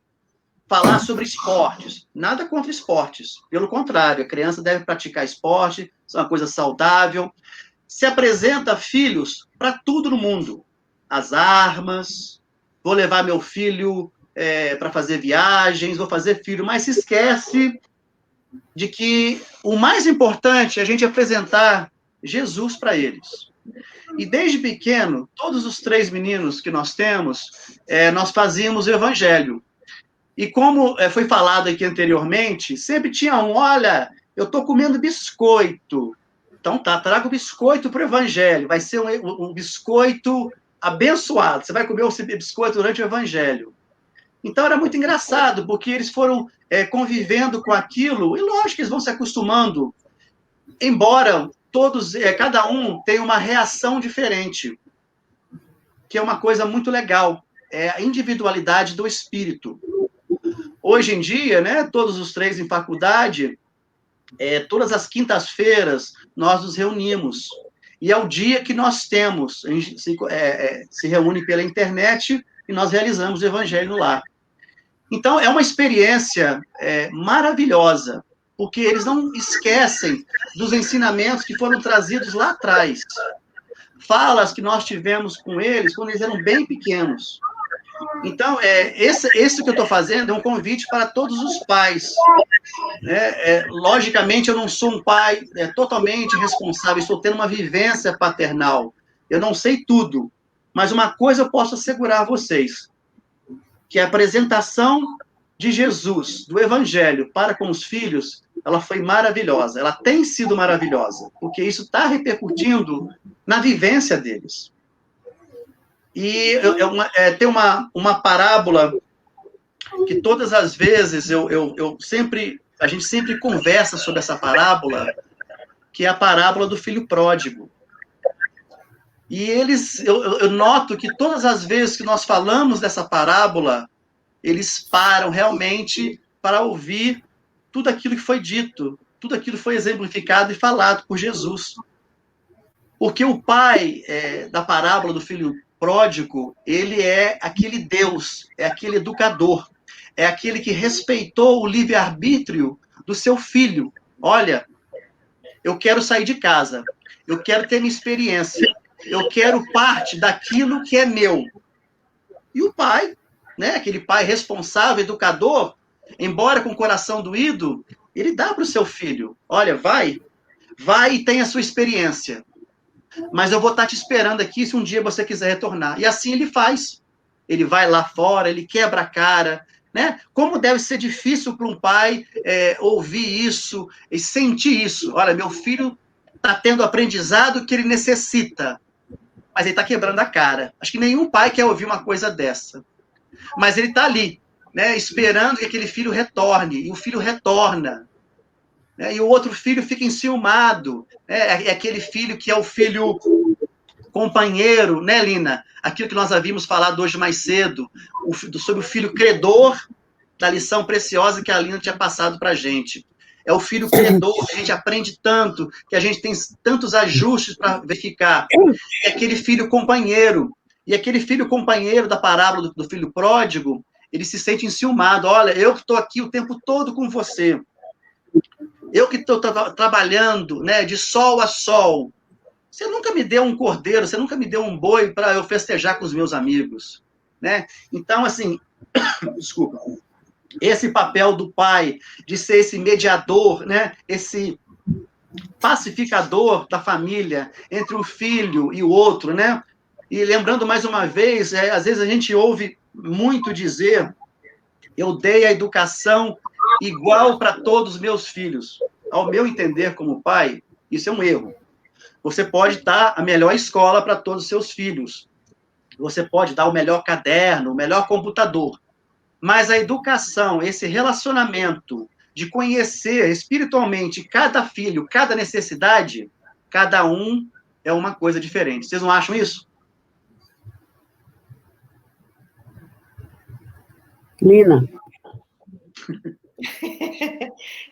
falar sobre esportes. Nada contra esportes. Pelo contrário, a criança deve praticar esporte, isso é uma coisa saudável. Se apresenta filhos para tudo no mundo. As armas, vou levar meu filho para fazer viagens, vou fazer filho, mas se esquece de que o mais importante é a gente apresentar Jesus para eles. E desde pequeno, todos os 3 meninos que nós temos, nós fazíamos o evangelho. E como foi falado aqui anteriormente, sempre tinha olha, eu estou comendo biscoito. Então tá, traga o biscoito para o evangelho. Vai ser um biscoito abençoado. Você vai comer o biscoito durante o evangelho. Então era muito engraçado, porque eles foram convivendo com aquilo, e lógico que eles vão se acostumando, embora todos, cada um tenha uma reação diferente, que é uma coisa muito legal, é a individualidade do espírito. Hoje em dia, né, todos os 3 em faculdade, todas as quintas-feiras, nós nos reunimos. E é o dia que nós temos, a gente se reúne pela internet e nós realizamos o Evangelho no Lar. Então, é uma experiência maravilhosa, porque eles não esquecem dos ensinamentos que foram trazidos lá atrás. Falas que nós tivemos com eles quando eles eram bem pequenos. Então, esse que eu estou fazendo é um convite para todos os pais. Logicamente, eu não sou um pai totalmente responsável, estou tendo uma vivência paternal. Eu não sei tudo, mas uma coisa eu posso assegurar a vocês, que a apresentação de Jesus, do Evangelho, para com os filhos, ela foi maravilhosa, ela tem sido maravilhosa, porque isso está repercutindo na vivência deles. E tem uma parábola que todas as vezes a gente sempre conversa sobre essa parábola, que é a parábola do filho pródigo. E eu noto que todas as vezes que nós falamos dessa parábola, eles param realmente para ouvir tudo aquilo que foi dito, tudo aquilo que foi exemplificado e falado por Jesus. Porque o pai da parábola do filho pródigo, ele é aquele Deus, é aquele educador, é aquele que respeitou o livre-arbítrio do seu filho. Olha, eu quero sair de casa, eu quero ter minha experiência, eu quero parte daquilo que é meu. E o pai, né, aquele pai responsável, educador, embora com o coração doído, ele dá para o seu filho, olha, vai e tenha a sua experiência. Mas eu vou estar te esperando aqui se um dia você quiser retornar. E assim ele faz. Ele vai lá fora, ele quebra a cara, né? Como deve ser difícil para um pai ouvir isso e sentir isso. Olha, meu filho está tendo o aprendizado que ele necessita, mas ele está quebrando a cara. Acho que nenhum pai quer ouvir uma coisa dessa. Mas ele está ali, né? Esperando que aquele filho retorne. E o filho retorna. Né? E o outro filho fica enciumado. Né? É aquele filho que é o filho companheiro, né, Lina? Aquilo que nós havíamos falado hoje mais cedo, sobre o filho credor, da lição preciosa que a Lina tinha passado para a gente. É o filho credor, que a gente aprende tanto, que a gente tem tantos ajustes para verificar. É aquele filho companheiro. E aquele filho companheiro da parábola do filho pródigo, ele se sente enciumado. Olha, eu que estou aqui o tempo todo com você. Eu que estou trabalhando, né, de sol a sol. Você nunca me deu um cordeiro, você nunca me deu um boi para eu festejar com os meus amigos, né? Então, assim, desculpa, esse papel do pai de ser esse mediador, né? Esse pacificador da família entre um filho e o outro, né? E lembrando mais uma vez, às vezes a gente ouve muito dizer: eu dei a educação igual para todos os meus filhos. Ao meu entender como pai, isso é um erro. Você pode dar a melhor escola para todos os seus filhos. Você pode dar o melhor caderno, o melhor computador. Mas a educação, esse relacionamento de conhecer espiritualmente cada filho, cada necessidade, cada um é uma coisa diferente. Vocês não acham isso? Lina.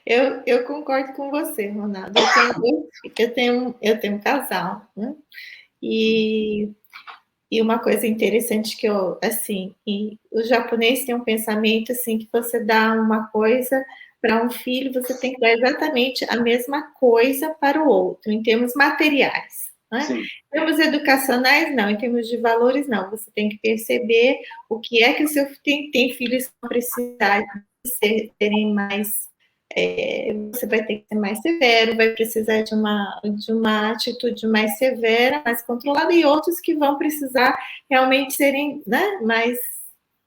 Eu concordo com você, Ronaldo. Eu tenho um casal, né? E uma coisa interessante que o japonês tem um pensamento assim, que você dá uma coisa para um filho, você tem que dar exatamente a mesma coisa para o outro, em termos materiais. Né? Em termos educacionais, não. Em termos de valores, não. Você tem que perceber o que é que o seu tem filhos que vão precisar de serem mais... você vai ter que ser mais severo, vai precisar de uma atitude mais severa, mais controlada, e outros que vão precisar realmente serem, né, mais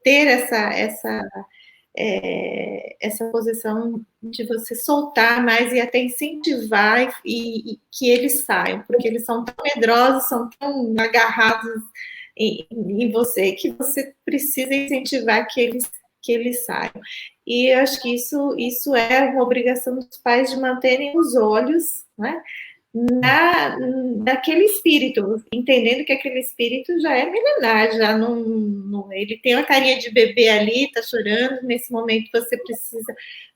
ter essa posição de você soltar mais e até incentivar e que eles saiam, porque eles são tão medrosos, são tão agarrados em você, que você precisa incentivar que eles saiam. E eu acho que isso é uma obrigação dos pais de manterem os olhos, né, naquele espírito, entendendo que aquele espírito já é milenar, já não ele tem uma carinha de bebê ali, está chorando, nesse momento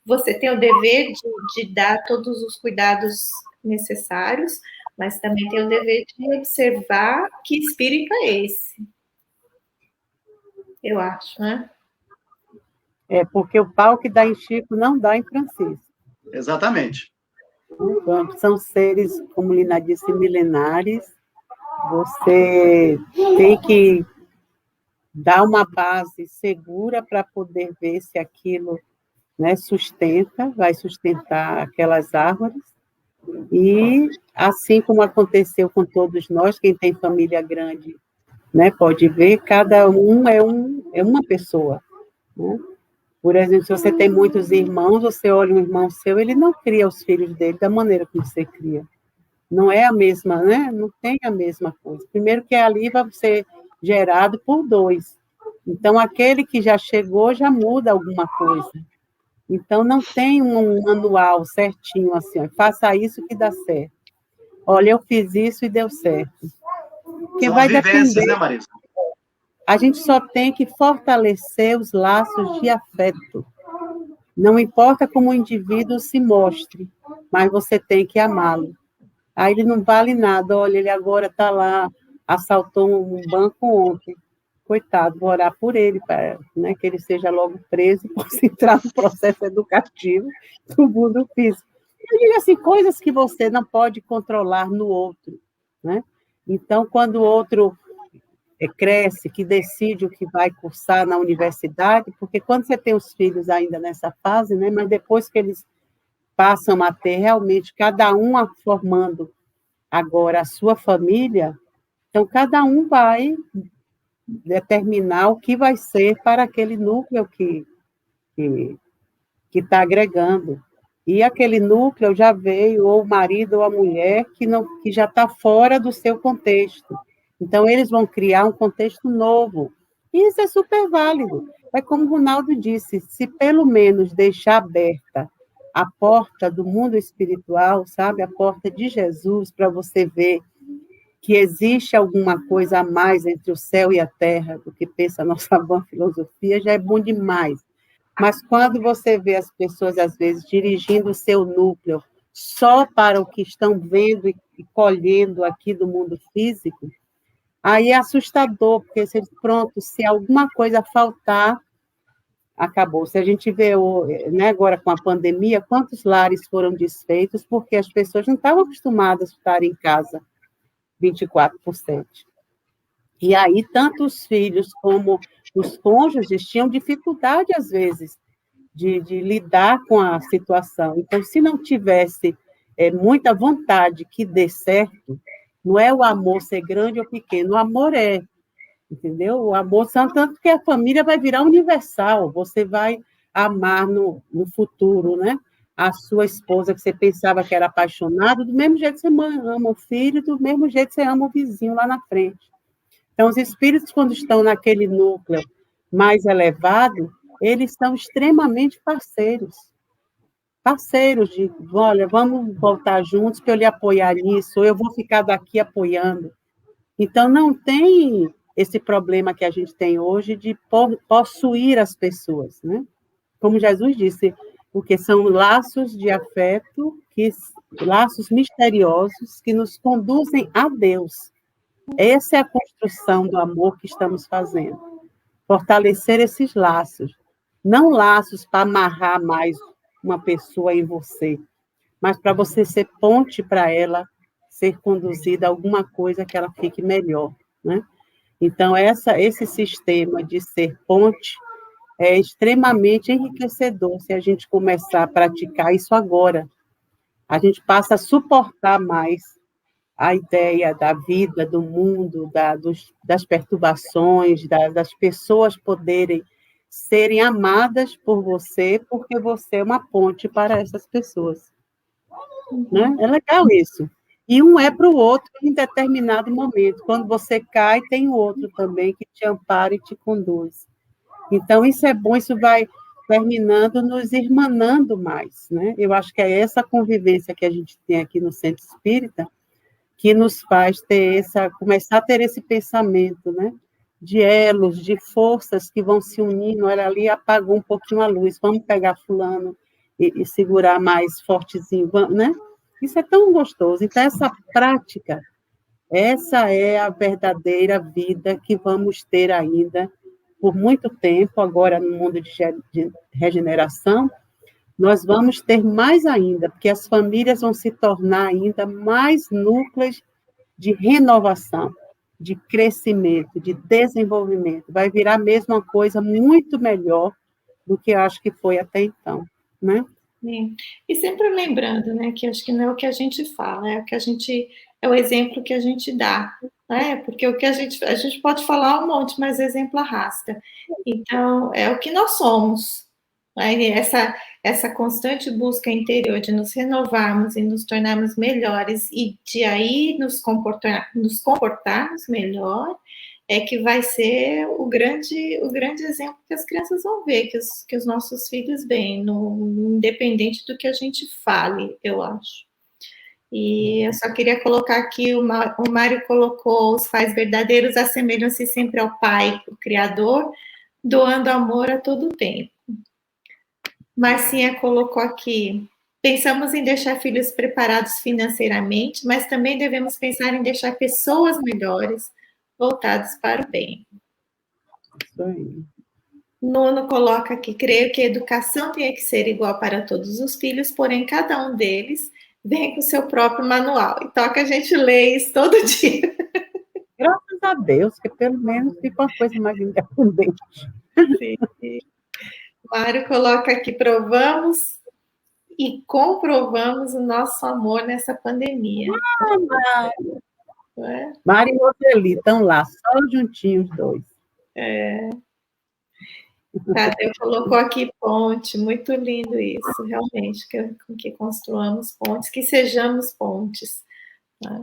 você tem o dever de dar todos os cuidados necessários, mas também tem o dever de observar que espírito é esse, eu acho, né? Porque o pau que dá em Chico não dá em Francisco. Exatamente. Então, são seres, como Lina disse, milenares. Você tem que dar uma base segura para poder ver se aquilo, né, vai sustentar aquelas árvores. E, assim como aconteceu com todos nós, quem tem família grande, né, pode ver, cada um é uma pessoa, né? Por exemplo, se você tem muitos irmãos, você olha um irmão seu, ele não cria os filhos dele da maneira como você cria. Não é a mesma, né? Não tem a mesma coisa. Primeiro que ali vai ser gerado por dois. Então, aquele que já chegou já muda alguma coisa. Então, não tem um manual certinho assim, ó, faça isso que dá certo. Olha, eu fiz isso e deu certo. Porque São vai vivências, depender. né, Marisa? A gente só tem que fortalecer os laços de afeto. Não importa como o indivíduo se mostre, mas você tem que amá-lo. Aí ele não vale nada, olha, ele agora está lá, assaltou um banco ontem. Coitado, vou orar por ele, para, né, que ele seja logo preso e possa entrar no processo educativo do mundo físico. Eu digo assim, coisas que você não pode controlar no outro, né? Então, quando o outro cresce, que decide o que vai cursar na universidade, porque quando você tem os filhos ainda nessa fase, né, mas depois que eles passam a ter realmente, cada um formando agora a sua família, então cada um vai determinar o que vai ser para aquele núcleo que está agregando. E aquele núcleo já veio, ou o marido ou a mulher, que já está fora do seu contexto. Então, eles vão criar um contexto novo. E isso é super válido. É como o Ronaldo disse, se pelo menos deixar aberta a porta do mundo espiritual, sabe? A porta de Jesus, para você ver que existe alguma coisa a mais entre o céu e a terra do que pensa a nossa vã filosofia, já é bom demais. Mas quando você vê as pessoas, às vezes, dirigindo o seu núcleo só para o que estão vendo e colhendo aqui do mundo físico, aí é assustador, porque pronto, se alguma coisa faltar, acabou. Se a gente vê, né, agora com a pandemia, quantos lares foram desfeitos porque as pessoas não estavam acostumadas a estar em casa 24/7. E aí, tanto os filhos como os cônjuges tinham dificuldade, às vezes, de lidar com a situação. Então, se não tivesse muita vontade que dê certo, não é o amor ser grande ou pequeno, o amor entendeu? O amor, tanto que a família vai virar universal, você vai amar no futuro, né? A sua esposa, que você pensava que era apaixonado, do mesmo jeito que você ama o filho, do mesmo jeito que você ama o vizinho lá na frente. Então, os espíritos, quando estão naquele núcleo mais elevado, eles são extremamente parceiros. Parceiros de, olha, vamos voltar juntos para eu lhe apoiar nisso, ou eu vou ficar daqui apoiando. Então, não tem esse problema que a gente tem hoje de possuir as pessoas, né? Como Jesus disse, porque são laços de afeto, laços misteriosos que nos conduzem a Deus. Essa é a construção do amor que estamos fazendo. Fortalecer esses laços. Não laços para amarrar mais uma pessoa em você, mas para você ser ponte para ela ser conduzida a alguma coisa que ela fique melhor, né? Então, esse sistema de ser ponte é extremamente enriquecedor se a gente começar a praticar isso agora. A gente passa a suportar mais a ideia da vida, do mundo, das perturbações, das pessoas poderem serem amadas por você, porque você é uma ponte para essas pessoas. Né? É legal isso. E um é para o outro em determinado momento. Quando você cai, tem o outro também que te ampara e te conduz. Então, isso é bom, isso vai terminando nos irmanando mais. Né? Eu acho que é essa convivência que a gente tem aqui no Centro Espírita que nos faz começar a ter esse pensamento, né? De elos, de forças que vão se unindo. Olha, ali apagou um pouquinho a luz, vamos pegar fulano e segurar mais fortezinho, né? Isso é tão gostoso. Então, essa prática, essa é a verdadeira vida que vamos ter ainda por muito tempo, agora no mundo de regeneração, nós vamos ter mais ainda, porque as famílias vão se tornar ainda mais núcleos de renovação, de crescimento, de desenvolvimento. Vai virar mesmo uma coisa muito melhor do que eu acho que foi até então, né? Sim. E sempre lembrando, né, que acho que não é o que a gente fala, é o exemplo que a gente dá, né? Porque o que a gente pode falar um monte, mas o exemplo arrasta. Então, é o que nós somos. Né? Essa constante busca interior de nos renovarmos e nos tornarmos melhores e de aí nos comportarmos melhor, é que vai ser o grande exemplo que as crianças vão ver, que os nossos filhos veem, independente do que a gente fale, eu acho. E eu só queria colocar aqui, o Mário colocou, os pais verdadeiros assemelham-se sempre ao Pai, o Criador, doando amor a todo tempo. Marcinha colocou aqui, pensamos em deixar filhos preparados financeiramente, mas também devemos pensar em deixar pessoas melhores, voltadas para o bem. Isso aí. Nono coloca que creio que a educação tem que ser igual para todos os filhos, porém cada um deles vem com seu próprio manual. Então que a gente lê isso todo dia. Graças a Deus, que pelo menos fica uma coisa mais independente. Sim. Mário coloca aqui, provamos e comprovamos o nosso amor nessa pandemia. Mário e Roseli estão lá, só juntinhos os dois. Tadeu colocou aqui ponte, muito lindo isso, realmente, que construamos pontes, que sejamos pontes. Né?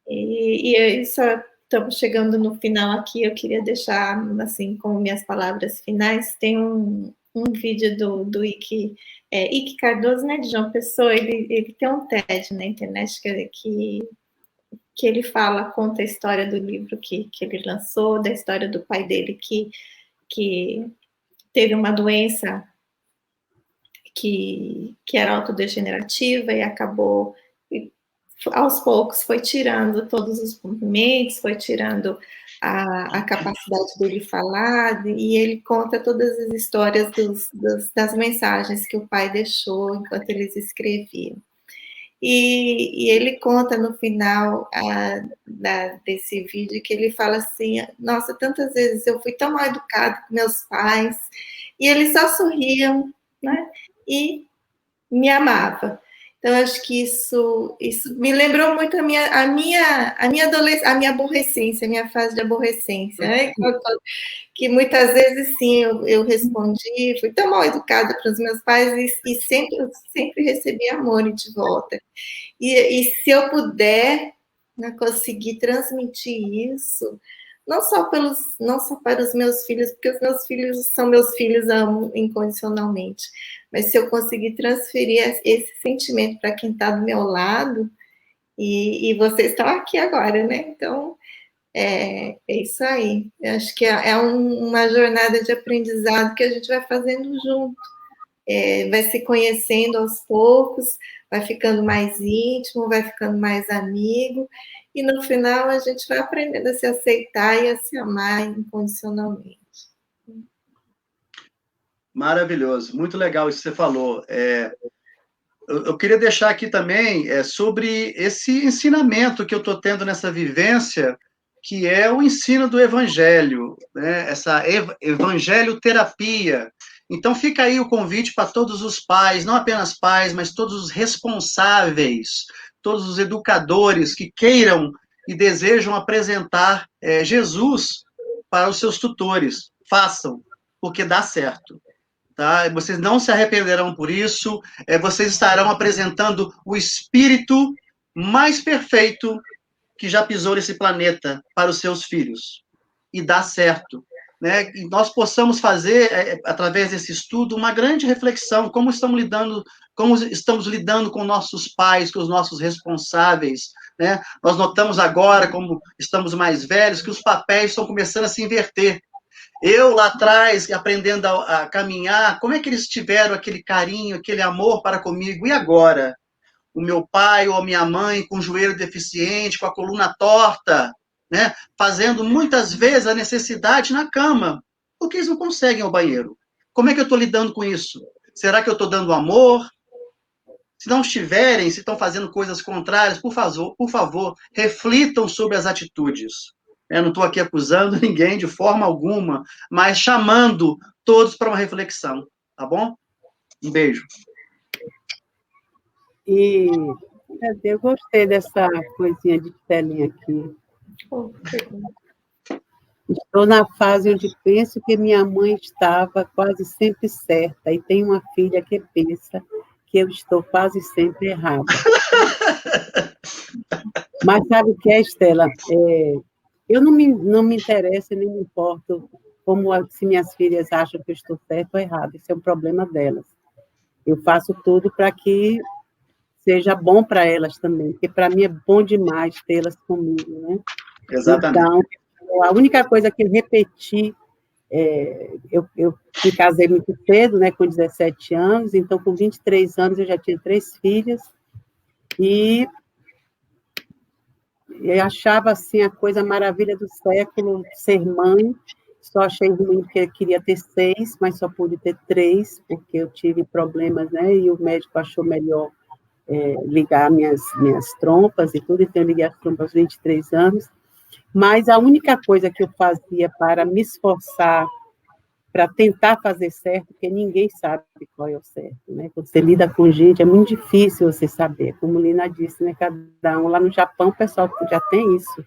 E isso, estamos chegando no final aqui, eu queria deixar, assim, como minhas palavras finais, tem um vídeo do Ike Cardoso, né, de João Pessoa, ele tem um TED na internet que ele conta a história do livro que ele lançou, da história do pai dele que teve uma doença que era autodegenerativa e acabou, aos poucos, foi tirando todos os movimentos, foi tirando a capacidade dele falar, e ele conta todas as histórias das mensagens que o pai deixou enquanto eles escreviam. E ele conta no final desse vídeo que ele fala assim, nossa, tantas vezes eu fui tão mal educado com meus pais, e eles só sorriam, né, e me amavam. Então, acho que isso me lembrou muito a minha adolescência, a minha aborrecência, a minha fase de aborrecência, né? Que muitas vezes, sim, eu respondi, fui tão mal educada para os meus pais e sempre recebi amor de volta. E se eu puder, né, conseguir transmitir isso, não só para os meus filhos, porque os meus filhos são meus filhos, amo incondicionalmente, mas se eu conseguir transferir esse sentimento para quem está do meu lado, e vocês estão aqui agora, né? Então, é isso aí. Eu acho que é uma jornada de aprendizado que a gente vai fazendo junto. Vai se conhecendo aos poucos, vai ficando mais íntimo, vai ficando mais amigo, e no final a gente vai aprendendo a se aceitar e a se amar incondicionalmente. Maravilhoso, muito legal isso que você falou. Eu queria deixar aqui também sobre esse ensinamento que eu estou tendo nessa vivência, que é o ensino do Evangelho, né? Essa evangelho-terapia. Então, fica aí o convite para todos os pais, não apenas pais, mas todos os responsáveis, todos os educadores que queiram e desejam apresentar Jesus para os seus tutores. Façam, porque dá certo. Tá? Vocês não se arrependerão por isso, vocês estarão apresentando o espírito mais perfeito que já pisou nesse planeta para os seus filhos. E dá certo. Né? E nós possamos fazer, através desse estudo, uma grande reflexão, como estamos lidando com nossos pais, com os nossos responsáveis. Né? Nós notamos agora, como estamos mais velhos, que os papéis estão começando a se inverter. Eu, lá atrás, aprendendo a caminhar, como é que eles tiveram aquele carinho, aquele amor para comigo? E agora? O meu pai ou a minha mãe com o joelho deficiente, com a coluna torta, né? Fazendo muitas vezes a necessidade na cama, porque eles não conseguem ir ao banheiro. Como é que eu estou lidando com isso? Será que eu estou dando amor? Se não estiverem, se estão fazendo coisas contrárias, por favor, reflitam sobre as atitudes. Eu não estou aqui acusando ninguém de forma alguma, mas chamando todos para uma reflexão, tá bom? Um beijo. E eu gostei dessa coisinha de telinha aqui. Estou na fase onde penso que minha mãe estava quase sempre certa, e tenho uma filha que pensa que eu estou quase sempre errada. Mas sabe o que é, Estela? Eu não me interesso e nem me importo se minhas filhas acham que eu estou certo ou errado. Isso é um problema delas. Eu faço tudo para que seja bom para elas também, porque para mim é bom demais tê-las comigo, né? Exatamente. Então, a única coisa que eu repeti Eu me casei muito cedo, né, com 17 anos, então com 23 anos eu já tinha 3 filhas, e eu achava assim a coisa maravilha do século ser mãe. Só achei ruim porque eu queria ter 6, mas só pude ter 3, porque eu tive problemas, né, e o médico achou melhor ligar minhas trompas e tudo, então eu liguei as trompas aos 23 anos. Mas a única coisa que eu fazia para me esforçar, para tentar fazer certo, porque ninguém sabe qual é o certo, né? Quando você lida com gente, é muito difícil você saber. Como Lina disse, né? Cada um, lá no Japão, o pessoal já tem isso.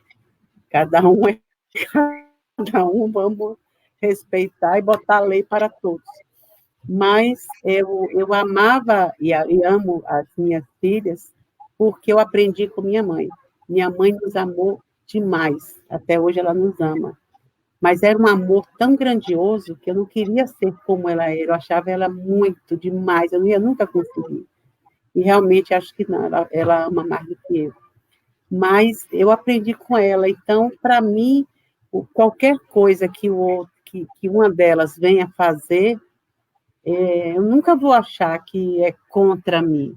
Cada um é cada um, vamos respeitar e botar a lei para todos. Mas eu amava e amo as minhas filhas porque eu aprendi com minha mãe. Minha mãe nos amou demais, até hoje ela nos ama. Mas era um amor tão grandioso que eu não queria ser como ela era, eu achava ela muito demais, eu não ia nunca conseguir. E realmente acho que não, ela ama mais do que eu. Mas eu aprendi com ela, então, para mim, qualquer coisa que uma delas venha fazer, eu nunca vou achar que é contra mim,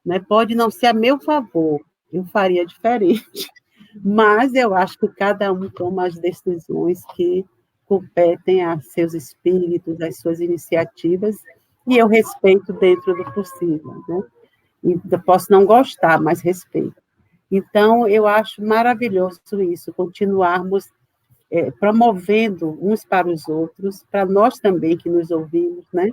né? Pode não ser a meu favor, eu faria diferente. Mas eu acho que cada um toma as decisões que competem a seus espíritos, às suas iniciativas, e eu respeito dentro do possível, né? E eu posso não gostar, mas respeito. Então, eu acho maravilhoso isso, continuarmos promovendo uns para os outros, para nós também que nos ouvimos, né?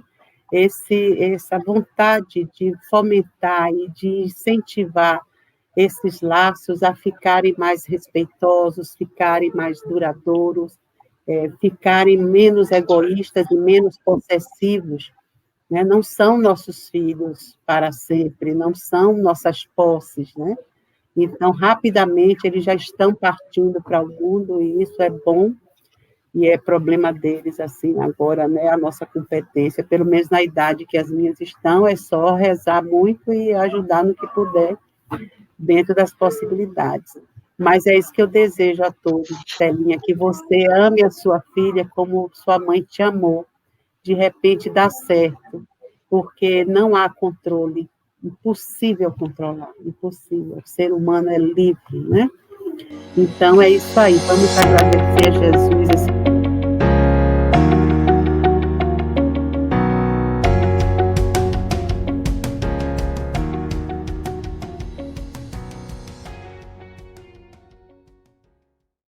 Essa vontade de fomentar e de incentivar esses laços a ficarem mais respeitosos, ficarem mais duradouros, ficarem menos egoístas e menos possessivos, né? Não são nossos filhos para sempre, não são nossas posses, né? Então, rapidamente, eles já estão partindo para o mundo, e isso é bom, e é problema deles, assim, agora, né? A nossa competência, pelo menos na idade que as minhas estão, é só rezar muito e ajudar no que puder, dentro das possibilidades. Mas é isso que eu desejo a todos, Telinha, que você ame a sua filha como sua mãe te amou. De repente dá certo, porque não há controle, impossível controlar, impossível. O ser humano é livre, né? Então é isso aí, vamos agradecer a Jesus